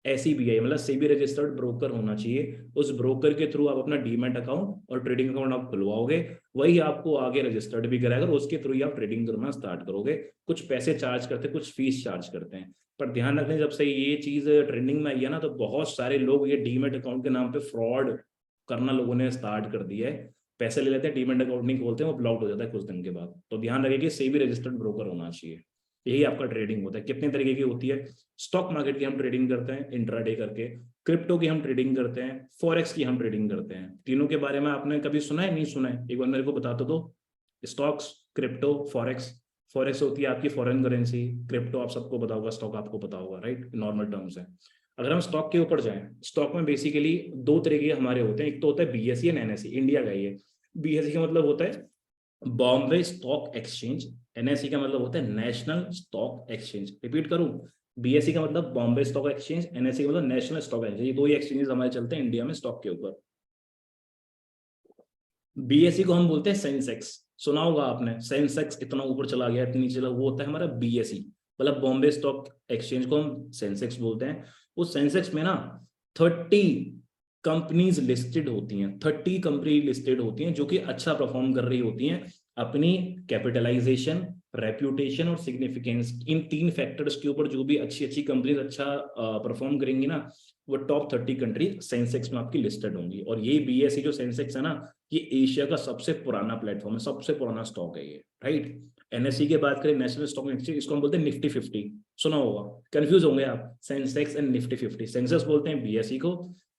SEBI मतलब सेबी रजिस्टर्ड ब्रोकर होना चाहिए, उस ब्रोकर के थ्रू आप अपना डीमैट अकाउंट और ट्रेडिंग अकाउंट आप खुलवाओगे, वही आपको आगे रजिस्टर्ड भी कराएगा और उसके थ्रू ही आप ट्रेडिंग करना स्टार्ट करोगे। कुछ पैसे चार्ज करते हैं, कुछ फीस चार्ज करते हैं, पर ध्यान रखने जब से ये चीज ट्रेंडिंग में आई है ना, तो बहुत सारे लोग ये डीमैट अकाउंट के नाम पे फ्रॉड करना लोगों ने स्टार्ट कर दिया है। पैसे ले लेते हैं, डीमैट अकाउंट नहीं खोलते हैं, वो ब्लॉक हो जाता है कुछ दिन के बाद। तो ध्यान रखिए कि सेबी रजिस्टर्ड ब्रोकर होना चाहिए। यही आपका ट्रेडिंग होता है। कितने तरीके की होती है? स्टॉक मार्केट की हम ट्रेडिंग करते हैं इंट्राडे करके, क्रिप्टो की हम ट्रेडिंग करते हैं, फॉरेक्स की हम ट्रेडिंग करते हैं। तीनों के बारे में आपने कभी सुना है नहीं सुना है? एक बार मेरे को बता दो। Stocks, crypto, forex. फॉरेक्स होती है आपकी फॉरेन करेंसी, क्रिप्टो आप सबको पता होगा, स्टॉक आपको पता होगा, राइट, नॉर्मल टर्म्स है। अगर हम स्टॉक के ऊपर जाएं, स्टॉक में बेसिकली दो तरीके हमारे होते हैं। एक तो होता है BSE एंड NSE, इंडिया का ये। BSE का मतलब होता है बॉम्बे स्टॉक एक्सचेंज, NSE का मतलब होता है नेशनल स्टॉक एक्सचेंज। रिपीट करूं, BSE का मतलब बॉम्बे स्टॉक एक्सचेंज, NSE का मतलब नेशनल स्टॉक एक्सचेंज। ये दो ही एक्सचेंजेस हमारे चलते हैं इंडिया में स्टॉक के ऊपर। BSE को हम बोलते हैं सेंसेक्स, सुना होगा आपने, सेंसेक्स इतना ऊपर चला गया इतनी चला, वो होता है हमारा BSE। मतलब बॉम्बे स्टॉक एक्सचेंज को हम सेंसेक्स बोलते हैं। उस सेंसेक्स में ना 30 कंपनीज लिस्टेड होती हैं, 30 कंपनी लिस्टेड होती हैं जो कि अच्छा परफॉर्म कर रही होती हैं। अपनी कैपिटलाइजेशन, रेप्यूटेशन और सिग्निफिकेंस, इन 3 फैक्टर्स के ऊपर जो भी अच्छी अच्छी कंपनीज अच्छा परफॉर्म करेंगी ना, वो टॉप 30 कंट्री सेंसेक्स में आपकी लिस्टेड होंगी। और ये BSE जो सेंसेक्स है ना, ये एशिया का सबसे पुराना प्लेटफॉर्म है, सबसे पुराना स्टॉक है ये, राइट। NSE की बात करें, नेशनल स्टॉक एक्सचेंज, इसको हम बोलते हैं निफ्टी 50, सुना होगा। कंफ्यूज होंगे आप, सेंसेक्स एंड निफ्टी 50। सेंसेक्स बोलते हैं BSE को,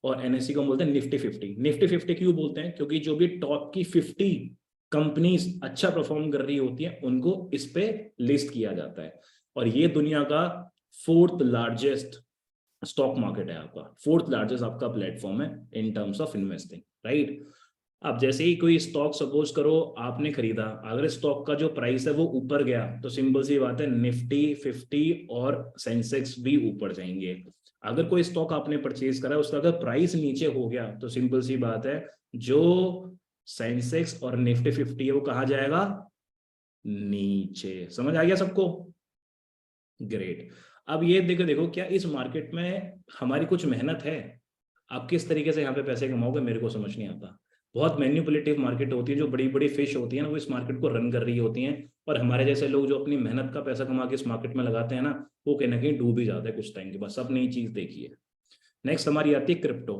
और एनएससी को बोलते हैं निफ्टी 50। निफ्टी 50 क्यों बोलते हैं? क्योंकि जो भी टॉप की 50 कंपनीज अच्छा परफॉर्म कर रही होती हैं उनको इस पे लिस्ट किया जाता है। और ये दुनिया का 4th लार्जेस्ट स्टॉक मार्केट है आपका, 4th लार्जेस्ट आपका प्लेटफॉर्म है in terms of investing, right. अब जैसे ही कोई स्टॉक सपोज करो आपने खरीदा, अगर स्टॉक का जो प्राइस है वो ऊपर गया तो सिंपल सी बात है निफ्टी 50 और सेंसेक्स भी ऊपर जाएंगे। अगर कोई स्टॉक आपने परचेज करा उसका अगर प्राइस नीचे हो गया तो सिंपल सी बात है जो सेंसेक्स और निफ्टी 50 है वो कहाँ जाएगा? नीचे। समझ आ गया सबको? ग्रेट। अब ये देखो देखो क्या इस मार्केट में हमारी कुछ मेहनत है? आप किस तरीके से यहाँ पे पैसे कमाओगे मेरे को समझ नहीं आता। बहुत मैन्युपुलेटिव मार्केट होती है, जो बड़ी बड़ी फिश होती है ना वो इस मार्केट को रन कर रही होती हैं, और हमारे जैसे लोग जो अपनी मेहनत का पैसा कमा के इस मार्केट में लगाते हैं ना वो कहीं ना कहीं डूब ही जाता है कुछ टाइम के बाद। सब नई चीज देखी है। नेक्स्ट हमारी आती है क्रिप्टो।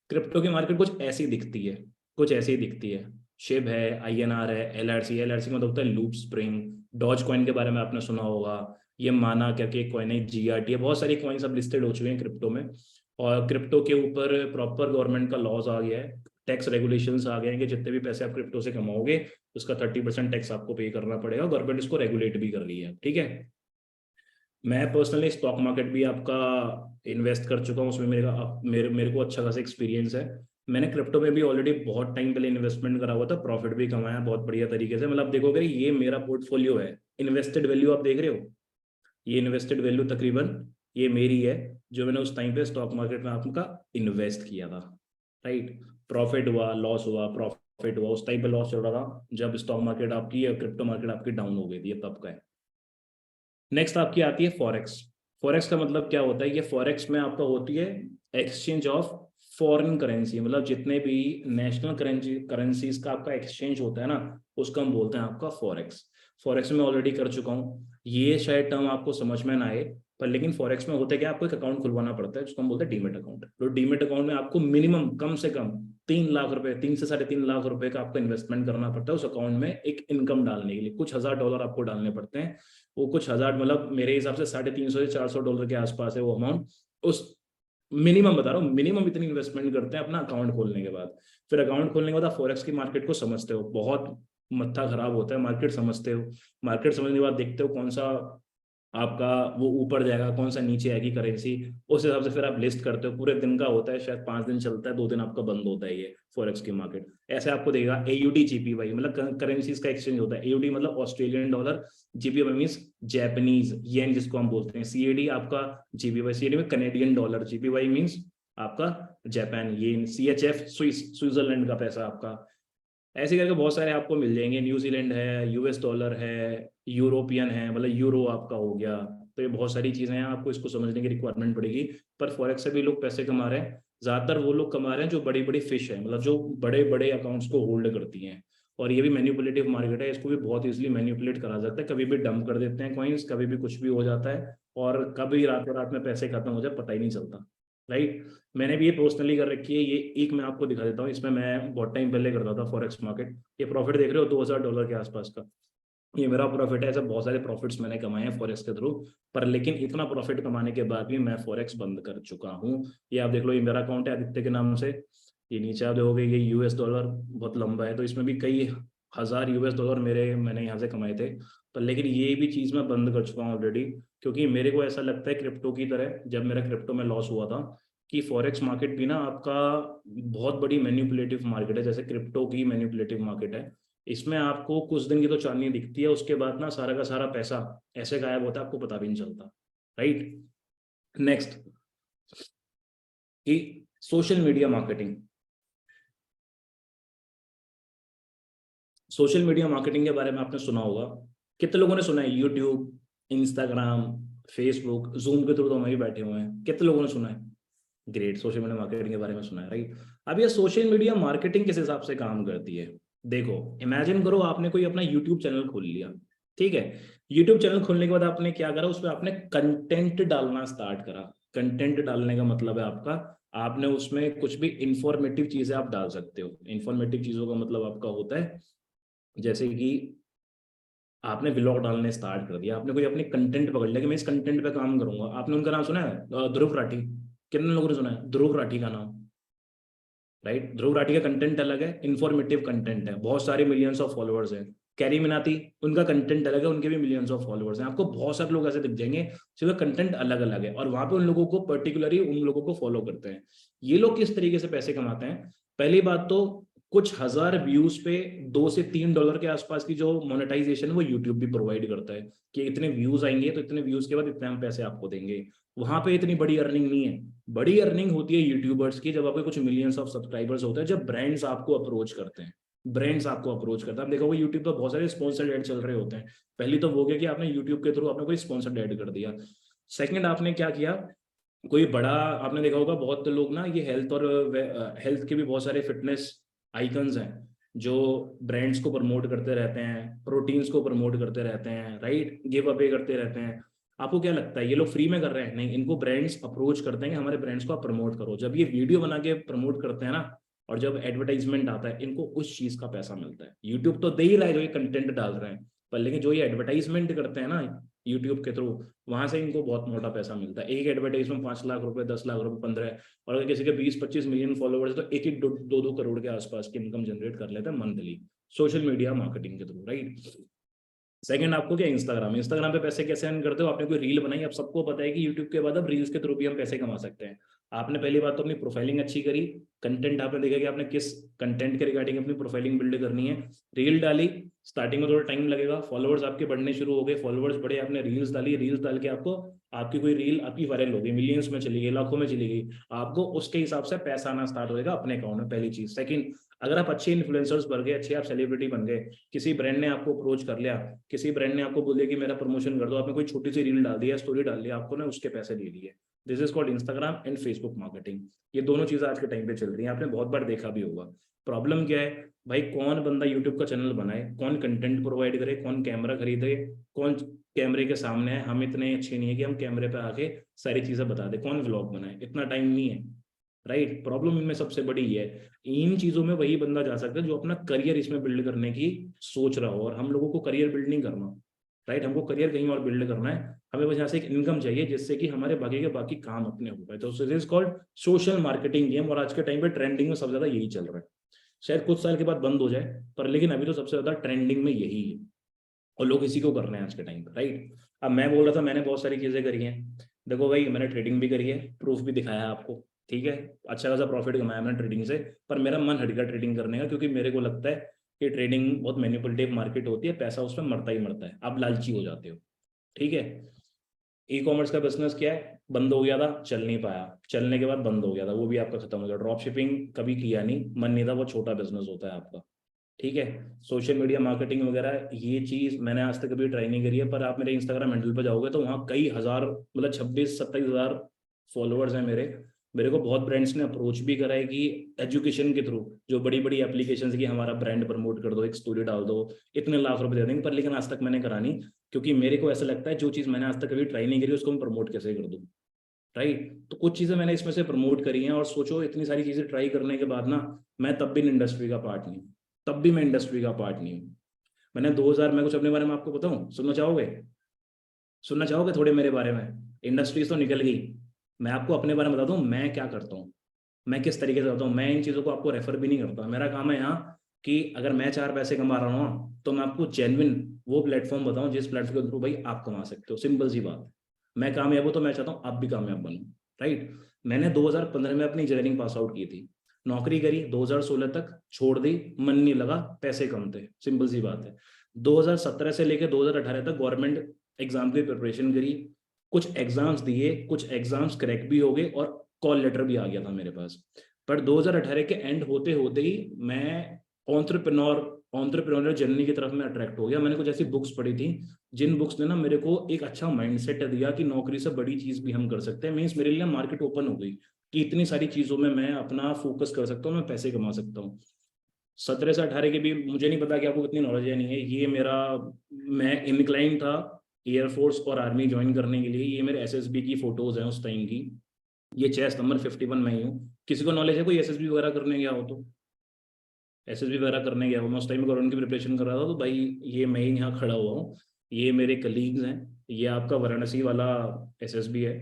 क्रिप्टो की मार्केट कुछ ऐसी दिखती है, कुछ ऐसी दिखती है। शिब है, आईएनआर है, एलआरसी। एलआरसी मतलब होता है लूप स्प्रिंग। डॉज कॉइन के बारे में आपने सुना होगा, ये माना करके कॉइन है, जीआरटी है, बहुत सारी कॉइन सब लिस्टेड हो चुके हैं क्रिप्टो में। और क्रिप्टो के ऊपर प्रॉपर गवर्नमेंट का लॉज आ गया है, टैक्स रेगुलेशंस आ गए हैं कि जितने भी पैसे आप क्रिप्टो से कमाओगे उसका 30% टैक्स आपको पे करना पड़ेगा। गवर्नमेंट इसको रेगुलेट भी कर रही है, ठीक है। मैं पर्सनली स्टॉक मार्केट भी आपका इन्वेस्ट कर चुका हूँ, उसमें मेरे को अच्छा खासा एक्सपीरियंस है। मैंने क्रिप्टो में भी ऑलरेडी बहुत टाइम पहले इन्वेस्टमेंट करा हुआ था, प्रॉफिट भी कमाया बहुत बढ़िया तरीके से। मतलब देखोगे ये मेरा पोर्टफोलियो है, इन्वेस्टेड वैल्यू आप देख रहे हो, ये इन्वेस्टेड वैल्यू तकरीबन ये मेरी है जो मैंने उस टाइम पे स्टॉक मार्केट में आपका इन्वेस्ट किया था, राइट। प्रॉफिट हुआ, लॉस हुआ, प्रॉफिट हुआ, उस टाइम पे लॉस चल रहा था जब स्टॉक मार्केट आपकी या क्रिप्टो मार्केट आपकी डाउन हो गई थी, तब का है। नेक्स्ट आपकी आती है फॉरेक्स। फॉरेक्स का मतलब क्या होता है? ये फॉरेक्स में आपका होती है एक्सचेंज ऑफ फॉरेन करेंसी, मतलब जितने भी नेशनल करेंसीज का आपका एक्सचेंज होता है ना उसको हम बोलते हैं आपका फॉरेक्स। फॉरेक्स में ऑलरेडी कर चुका हूँ, ये शायद टर्म आपको समझ में ना आए, पर लेकिन फॉरेक्स में होता है क्या, आपको एक अकाउंट खुलवाना पड़ता है जिसको हम बोलते हैं डीमेट अकाउंट। तो डीमेट अकाउंट में आपको मिनिमम कम से कम 3 लाख रुपए, 3 से 3.5 लाख रुपए का आपको इन्वेस्टमेंट करना पड़ता है उस अकाउंट में एक इनकम डालने के लिए। कुछ $1000 आपको डालने पड़ते हैं, वो कुछ हजार मतलब मेरे हिसाब से $350 से $400 के आसपास है वो अमाउंट। उस मिनिमम बता रहा हूँ, मिनिमम इतनी इन्वेस्टमेंट करते हैं अपना अकाउंट खोलने के बाद। फिर अकाउंट खोलने के बाद आप फॉरेक्स की मार्केट को समझते हो, बहुत मत्था खराब होता है, मार्केट समझते हो, मार्केट समझने के बाद देखते हो कौन सा आपका वो ऊपर जाएगा, कौन सा नीचे आएगी करेंसी, उस हिसाब से फिर आप लिस्ट करते हो। पूरे दिन का होता है, शायद 5 दिन चलता है, 2 दिन आपका बंद होता है ये फॉरेक्स की मार्केट। ऐसे आपको देगा एयूडी जीपीवाई, मतलब करेंसीज का एक्सचेंज होता है। एयूडी मतलब Australian dollar, JPY means Japanese yen जिसको हम बोलते हैं, सीएडी आपका जीपीवाई, सीएडी में कनेडियन डॉलर, जीपीवाई मीन्स आपका जापान येन, सीएचएफ स्विट्जरलैंड का पैसा आपका। ऐसे करके बहुत सारे आपको मिल जाएंगे, न्यूजीलैंड है, यूएस डॉलर है, यूरोपियन है, मतलब यूरो आपका हो गया। तो ये बहुत सारी चीजें हैं, आपको इसको समझने की रिक्वायरमेंट पड़ेगी। पर फॉरेक्स से भी लोग पैसे कमा रहे हैं, ज्यादातर वो लोग कमा रहे हैं जो बड़ी बड़ी फिश है, मतलब जो बड़े बड़े अकाउंट्स को होल्ड करती हैं। और ये भी मैन्युपुलेटिव मार्केट है, इसको भी बहुत इजीली मैन्युपुलेट करा जाता है, कभी भी डंप कर देते हैं कॉइन्स, कभी भी कुछ भी हो जाता है, और कभी रातों रात में पैसे खत्म हो जाए पता ही नहीं चलता, राइट। मैंने भी ये पर्सनली कर रखी है। ये एक मैं आपको दिखा देता हूँ, इसमें मैं बहुत टाइम पहले करता था फॉरेक्स मार्केट। ये प्रॉफिट देख रहे हो $2000 के आसपास का, ये मेरा प्रॉफिट है। ऐसे बहुत सारे प्रॉफिट्स मैंने कमाए हैं फॉरेक्स के थ्रू, पर लेकिन इतना प्रॉफिट कमाने के बाद भी मैं फॉरेक्स बंद कर चुका हूँ। ये आप देख लो, ये मेरा अकाउंट है आदित्य के नाम से। ये नीचे आप देखोगे ये यूएस डॉलर बहुत लंबा है, तो इसमें भी कई हजार यूएस डॉलर मैंने यहाँ से कमाए थे। पर लेकिन ये भी चीज़ मैं बंद कर चुका हूँ ऑलरेडी, क्योंकि मेरे को ऐसा लगता है क्रिप्टो की तरह, जब मेरा क्रिप्टो में लॉस हुआ था, कि फॉरेक्स मार्केट भी ना आपका बहुत बड़ी मैन्युपुलेटिव मार्केट है, जैसे क्रिप्टो की मैन्युपुलेटिव मार्केट है। इसमें आपको कुछ दिन की तो चांदनी दिखती है, उसके बाद ना सारा का सारा पैसा ऐसे गायब होता है, आपको पता भी नहीं चलता, राइट। नेक्स्ट कि social media marketing. Social media marketing के बारे में आपने सुना होगा, कितने लोगों ने सुना है? यूट्यूब, इंस्टाग्राम, फेसबुक, जूम के थ्रू तो हम भी बैठे हुए हैं, कितने लोगों ने सुना है? ग्रेट, सोशल मीडिया मार्केटिंग के बारे में सुना है, राइट। अब ये सोशल मीडिया मार्केटिंग किस हिसाब से काम करती है? देखो, इमेजिन करो आपने कोई अपना यूट्यूब चैनल खोल लिया, ठीक है। यूट्यूब चैनल खोलने के बाद आपने क्या करा, उसमें आपने कंटेंट डालना स्टार्ट करा। कंटेंट डालने का मतलब है आपका, आपने उसमें कुछ भी इंफॉर्मेटिव चीजें आप डाल सकते हो। इंफॉर्मेटिव चीजों का मतलब आपका होता है जैसे कि आपने व्लॉग डालने स्टार्ट कर दिया, आपने कोई अपनी कंटेंट पकड़ लिया कि मैं इस कंटेंट पे काम करूंगा। आपने उनका नाम सुना है ध्रुव राठी? कितने लोगों ने सुना है ध्रुव राठी का नाम? राइट। ध्रुव राठी का कंटेंट अलग है, इंफॉर्मेटिव कंटेंट है, बहुत सारे मिलियंस ऑफ फॉलोअर्स हैं। कैरी मिनाती, उनका कंटेंट अलग है, उनके भी मिलियंस ऑफ फॉलोअर्स हैं। आपको बहुत सारे लोग ऐसे दिख जाएंगे जिनका कंटेंट अलग अलग है, और वहां पे उन लोगों को पर्टिकुलरली उन लोगों को फॉलो करते हैं। ये लोग किस तरीके से पैसे कमाते हैं? पहली बात तो कुछ हजार व्यूज पे $2 से $3 के आसपास की जो मोनेटाइजेशन है वो यूट्यूब भी प्रोवाइड करता है, कि इतने व्यूज आएंगे तो इतने व्यूज के बाद इतने हम पैसे आपको देंगे। वहां पे इतनी बड़ी अर्निंग नहीं है। बड़ी अर्निंग होती है यूट्यूबर्स की जब आपके कुछ मिलियंस ऑफ सब्सक्राइबर्स होते हैं, जब ब्रांड्स आपको अप्रोच करते हैं। ब्रांड्स आपको अप्रोच करते हैं, आप देखोगे यूट्यूब पर बहुत सारे स्पॉन्सर्ड एड चल रहे होते हैं। पहली तो वो गया कि आपने यूट्यूब के थ्रू आपने कोई स्पॉन्सर्ड एड कर दिया। सेकंड, आपने क्या किया, कोई बड़ा, आपने देखा होगा बहुत लोग ना ये हेल्थ और हेल्थ के भी बहुत सारे फिटनेस आइकन्स हैं जो ब्रांड्स को प्रमोट करते रहते हैं, प्रोटीन्स को प्रमोट करते रहते हैं, राइट, गिव अवे करते रहते हैं। आपको क्या लगता है ये लोग फ्री में कर रहे हैं? नहीं, इनको ब्रांड्स अप्रोच करते हैं कि हमारे ब्रांड्स को आप प्रमोट करो। जब ये वीडियो बना के प्रमोट करते हैं ना, और जब एडवर्टाइजमेंट आता है, इनको उस चीज का पैसा मिलता है। यूट्यूब तो दे ही रहा है जो ये कंटेंट डाल रहे हैं, पर लेकिन जो ये एडवर्टाइजमेंट करते हैं ना यूट्यूब के थ्रू, वहां से इनको बहुत मोटा पैसा मिलता है। एक एडवर्टाइजमेंट 5 लाख रुपए, 10 लाख रुपए, 15, और अगर किसी के 20-25 मिलियन फॉलोवर्स तो एक 2-2 करोड़ के आसपास की इनकम जनरेट कर लेते हैं मंथली, सोशल मीडिया मार्केटिंग के थ्रू, राइट। सेकंड, आपको क्या, इंस्टाग्राम पे पैसे कैसे अर्न करते हो? आपने कोई रील बनाई, अब सबको पता है कि यूट्यूब के बाद अब रील्स के थ्रू भी हम पैसे कमा सकते हैं। आपने पहली बात तो अपनी प्रोफाइलिंग अच्छी करी, कंटेंट आपने देखा कि आपने किस कंटेंट के रिगार्डिंग अपनी प्रोफाइलिंग बिल्ड करनी है। रील डाली, स्टार्टिंग में थोड़ा टाइम लगेगा, फॉलोअर्स आपके बढ़ने शुरू हो गए, फॉलोअर्स बढ़े, आपने रील्स डाली, रील्स डाल के आपको, आपकी कोई रील आपकी वायरल हो गई, मिलियंस में चली गई, लाखों में चली गई, आपको उसके हिसाब से पैसा आना स्टार्ट होगा अपने अकाउंट में, पहली चीज। सेकंड, अगर आप अच्छे इन्फ्लुएंसर्स बन गए, अच्छे आप सेलिब्रिटी बन गए, किसी ब्रांड ने आपको अप्रोच कर लिया, किसी ब्रांड ने आपको बोले कि मेरा प्रमोशन कर दो, आपने कोई छोटी सी रील डाल दिया, स्टोरी डाल दिया, आपको ना उसके पैसे ले लिए। This is called Instagram and Facebook marketing. ये दोनों चीजें आज के टाइम पे चल रही हैं, आपने बहुत बार देखा भी होगा। प्रॉब्लम क्या है भाई, कौन बंदा यूट्यूब का चैनल बनाए, कौन कंटेंट प्रोवाइड करे, कौन कैमरा खरीदे, कौन कैमरे के सामने है। हम इतने अच्छे नहीं है कि हम कैमरे पे आके सारी चीजें बता दे, कौन व्लॉग बनाए, इतना टाइम नहीं है, राइट। प्रॉब्लम इनमें सबसे बड़ी ये है। इन चीजों में वही बंदा जा सकता है जो अपना करियर इसमें बिल्ड करने की सोच रहा हो, और हम लोगों को करियर बिल्ड नहीं करना, राइट। हमको करियर कहीं और बिल्ड करना है, हमें बस यहाँ से एक इनकम चाहिए जिससे कि हमारे बाकी के बाकी काम अपने हो पाए। तो this is called social marketing game, और आज के टाइम पे ट्रेंडिंग में सबसे ज्यादा यही चल रहा है। शायद कुछ साल के बाद बंद हो जाए, पर लेकिन अभी तो सबसे ज्यादा ट्रेंडिंग में यही है, और लोग इसी को कर रहे हैं आज के टाइम पर, राइट। अब मैं बोल रहा था मैंने बहुत सारी चीजें करी हैं। देखो भाई, मैंने ट्रेडिंग भी करी है, प्रूफ भी दिखाया आपको, ठीक है। अच्छा खासा प्रॉफिट कमाया मैंने ट्रेडिंग से, पर मेरा मन हट गया ट्रेडिंग करने का, क्योंकि मेरे को लगता है कि ट्रेडिंग बहुत मैनिपुलेटिव मार्केट होती है, पैसा उसमें मरता ही मरता है, आप लालची हो जाते हो, ठीक है। ई कॉमर्स का बिजनेस क्या है, बंद हो गया था, चल नहीं पाया, चलने के बाद बंद हो गया था, वो भी आपका खत्म हो गया। ड्रॉप शिपिंग कभी किया नहीं, मन नहीं था, वो छोटा बिजनेस होता है आपका, ठीक है। सोशल मीडिया मार्केटिंग वगैरह ये चीज मैंने आज तक कभी ट्राई नहीं करी है, पर आप मेरे इंस्टाग्राम हैंडल पर जाओगे तो वहाँ कई हजार, मतलब 26-27 हजार फॉलोअर्स हैं मेरे। मेरे को बहुत ब्रांड्स ने अप्रोच भी करा है कि एजुकेशन के थ्रू, जो बड़ी बड़ी एप्लीकेशंस की, हमारा ब्रांड प्रमोट कर दो, एक स्टोरी डाल दो, इतने लाख रुपए दे देंगे, पर लेकिन आज तक मैंने करा नहीं, क्योंकि मेरे को ऐसा लगता है जो चीज़ मैंने आज तक कभी ट्राई नहीं करी उसको मैं प्रमोट कैसे कर दूँ, राइट। तो कुछ चीज़ें मैंने इसमें से प्रमोट करी हैं, और सोचो इतनी सारी चीज़ें ट्राई करने के बाद ना, मैं तब भी इंडस्ट्री का पार्ट नहीं हूँ, तब भी मैं इंडस्ट्री का पार्ट नहीं हूँ। मैंने 2000, मैं कुछ अपने बारे में आपको बताऊं, सुनना चाहोगे? सुनना चाहोगे थोड़े मेरे बारे में? इंडस्ट्रीज तो निकल गई, मैं आपको अपने बारे में बता दूं मैं क्या करता हूँ, मैं किस तरीके से करता हूँ। मैं इन चीज़ों को आपको रेफर भी नहीं करता, मेरा काम है यहाँ कि अगर मैं 4 पैसे कमा रहा हूँ ना, तो मैं आपको जेन्युइन वो प्लेटफॉर्म बताऊँ जिस प्लेटफॉर्म के थ्रू भाई आप कमा सकते हो, सिंपल सी बात। मैं कामयाब हूँ तो मैं चाहता हूँ आप भी कामयाब बनो, राइट। मैंने 2015 में अपनी इंजीनियरिंग पास आउट की थी, नौकरी करी 2016 तक, छोड़ दी, मन नहीं लगा, पैसे कम थे, सिंपल सी बात है। 2017 से लेकर 2018 तक गवर्नमेंट एग्जाम की प्रिपरेशन करी, कुछ एग्जाम्स दिए, कुछ एग्जाम्स क्रैक भी हो गए, और कॉल लेटर भी आ गया था मेरे पास। पर 2018 के एंड होते होते ही मैं ऑन्ट्रप्रनोर जर्नी की तरफ मैं अट्रैक्ट हो गया। मैंने कुछ ऐसी बुक्स पढ़ी थी जिन बुक्स ने ना मेरे को एक अच्छा माइंडसेट दिया कि नौकरी से बड़ी चीज भी हम कर सकते हैं। मीन्स मेरे लिए मार्केट ओपन हो गई कि इतनी सारी चीजों में मैं अपना फोकस कर सकता हूँ, मैं पैसे कमा सकता हूँ। 17 से 18 के भी मुझे नहीं पता कि आपको कितनी नॉलेज है, नहीं है ये मेरा, मैं इनक्लाइन था एयरफोर्स और आर्मी ज्वाइन करने के लिए। ये मेरे एसएसबी की फोटोज हैं उस टाइम की, ये चेस्ट नंबर 51 में ही हूँ। किसी को नॉलेज है कोई एसएसबी वगैरह करने गया हो तो? एसएसबी वगैरह करने गया हो, मैं उस टाइम गवर्नमेंट की प्रिपरेशन कर रहा था, तो भाई ये मैं ही यहाँ खड़ा हुआ हूँ, ये मेरे कलीग्स हैं, ये आपका वाराणसी वाला एसएसबी है,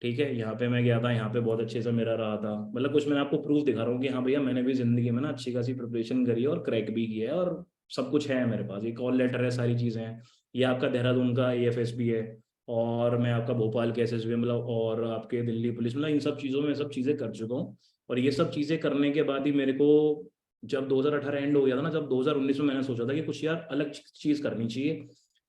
ठीक है, यहाँ पे मैं गया था, यहाँ पे बहुत अच्छे से मेरा रहा था, मतलब कुछ मैंने आपको प्रूफ दिखा रहा हूँ कि हाँ भैया मैंने भी जिंदगी में ना अच्छी खासी प्रिपरेशन करी है और क्रैक भी किया है, और सब कुछ है मेरे पास, ये कॉल लेटर है, सारी चीज़ें हैं। ये आपका देहरादून का AFSB है, और मैं आपका भोपाल के SSB, मतलब और आपके दिल्ली पुलिस, मतलब इन सब चीज़ों में सब चीज़ें कर चुका हूँ। और ये सब चीज़ें करने के बाद ही मेरे को, जब 2018 एंड हो गया था ना, जब 2019 में मैंने सोचा था कि कुछ यार अलग चीज़ करनी चाहिए।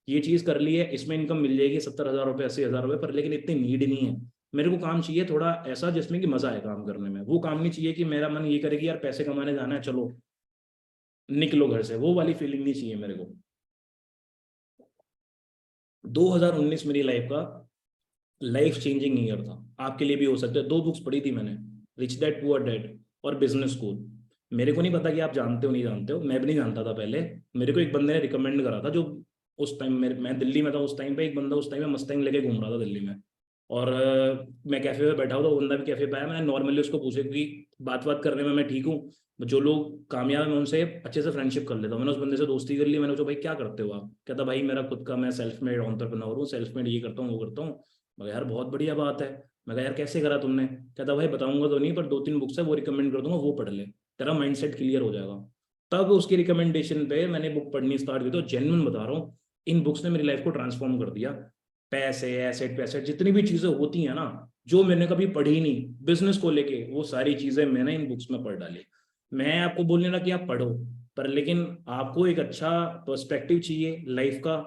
ये चीज़ कर ली है, इसमें इनकम मिल जाएगी 70,000 रुपये, 80,000 रुपये पर, लेकिन इतनी नीड नहीं है। मेरे को काम चाहिए थोड़ा ऐसा जिसमें कि मजा आए काम करने में। वो काम नहीं चाहिए कि मेरा मन ये करे कि यार पैसे कमाने जाना है, चलो निकलो घर से, वो वाली फीलिंग नहीं चाहिए मेरे को। 2019 मेरी लाइफ का लाइफ चेंजिंग ईयर था, आपके लिए भी हो सकता है। 2 बुक्स पढ़ी थी मैंने, रिच डैड पुअर डैड और बिजनेस स्कूल। मेरे को नहीं पता कि आप जानते हो नहीं जानते हो, मैं भी नहीं जानता था पहले। मेरे को एक बंदे ने रिकमेंड करा था, जो उस टाइम मैं दिल्ली में था उस टाइम पे, एक बंदा उस टाइम में मस्टैंग लेके घूम रहा था दिल्ली में। और मैं कैफे में बैठा हुआ था, वो बंदा भी कैफे पे आया, मैंने नॉर्मली उसको पूछा कि बात बात करने में मैं ठीक हूँ, जो लोग कामयाब है मैं उनसे अच्छे से फ्रेंडशिप कर लेता हूँ। मैंने उस बंदे से दोस्ती कर ली, मैंने पूछा भाई क्या करते हो आप? कहता भाई मेरा खुद का, मैं सेल्फ मेड एंटरप्रेन्योर हूँ, सेल्फ मेड ये करता हूँ वो करता हूँ। मगर यार बहुत बढ़िया बात है। मैं कहा यार कैसे करा तुमने? कहता भाई बताऊंगा तो नहीं, पर 2-3 बुक्स है वो रिकमेंड कर दूंगा, वो पढ़ ले, तेरा माइंडसेट क्लियर हो जाएगा। तब उसकी रिकमेंडेशन पे मैंने बुक पढ़नी स्टार्ट की, तो जेन्युइन बता रहा हूँ, इन बुक्स ने मेरी लाइफ को ट्रांसफॉर्म कर दिया। पैसे, एसेट पैसेट, जितनी भी चीजें होती हैं ना, जो मैंने कभी पढ़ी नहीं बिजनेस को लेके, वो सारी चीजें मैंने इन बुक्स में पढ़ डाली। मैं आपको बोलने लगा कि आप पढ़ो, पर लेकिन आपको एक अच्छा पर्सपेक्टिव चाहिए लाइफ का,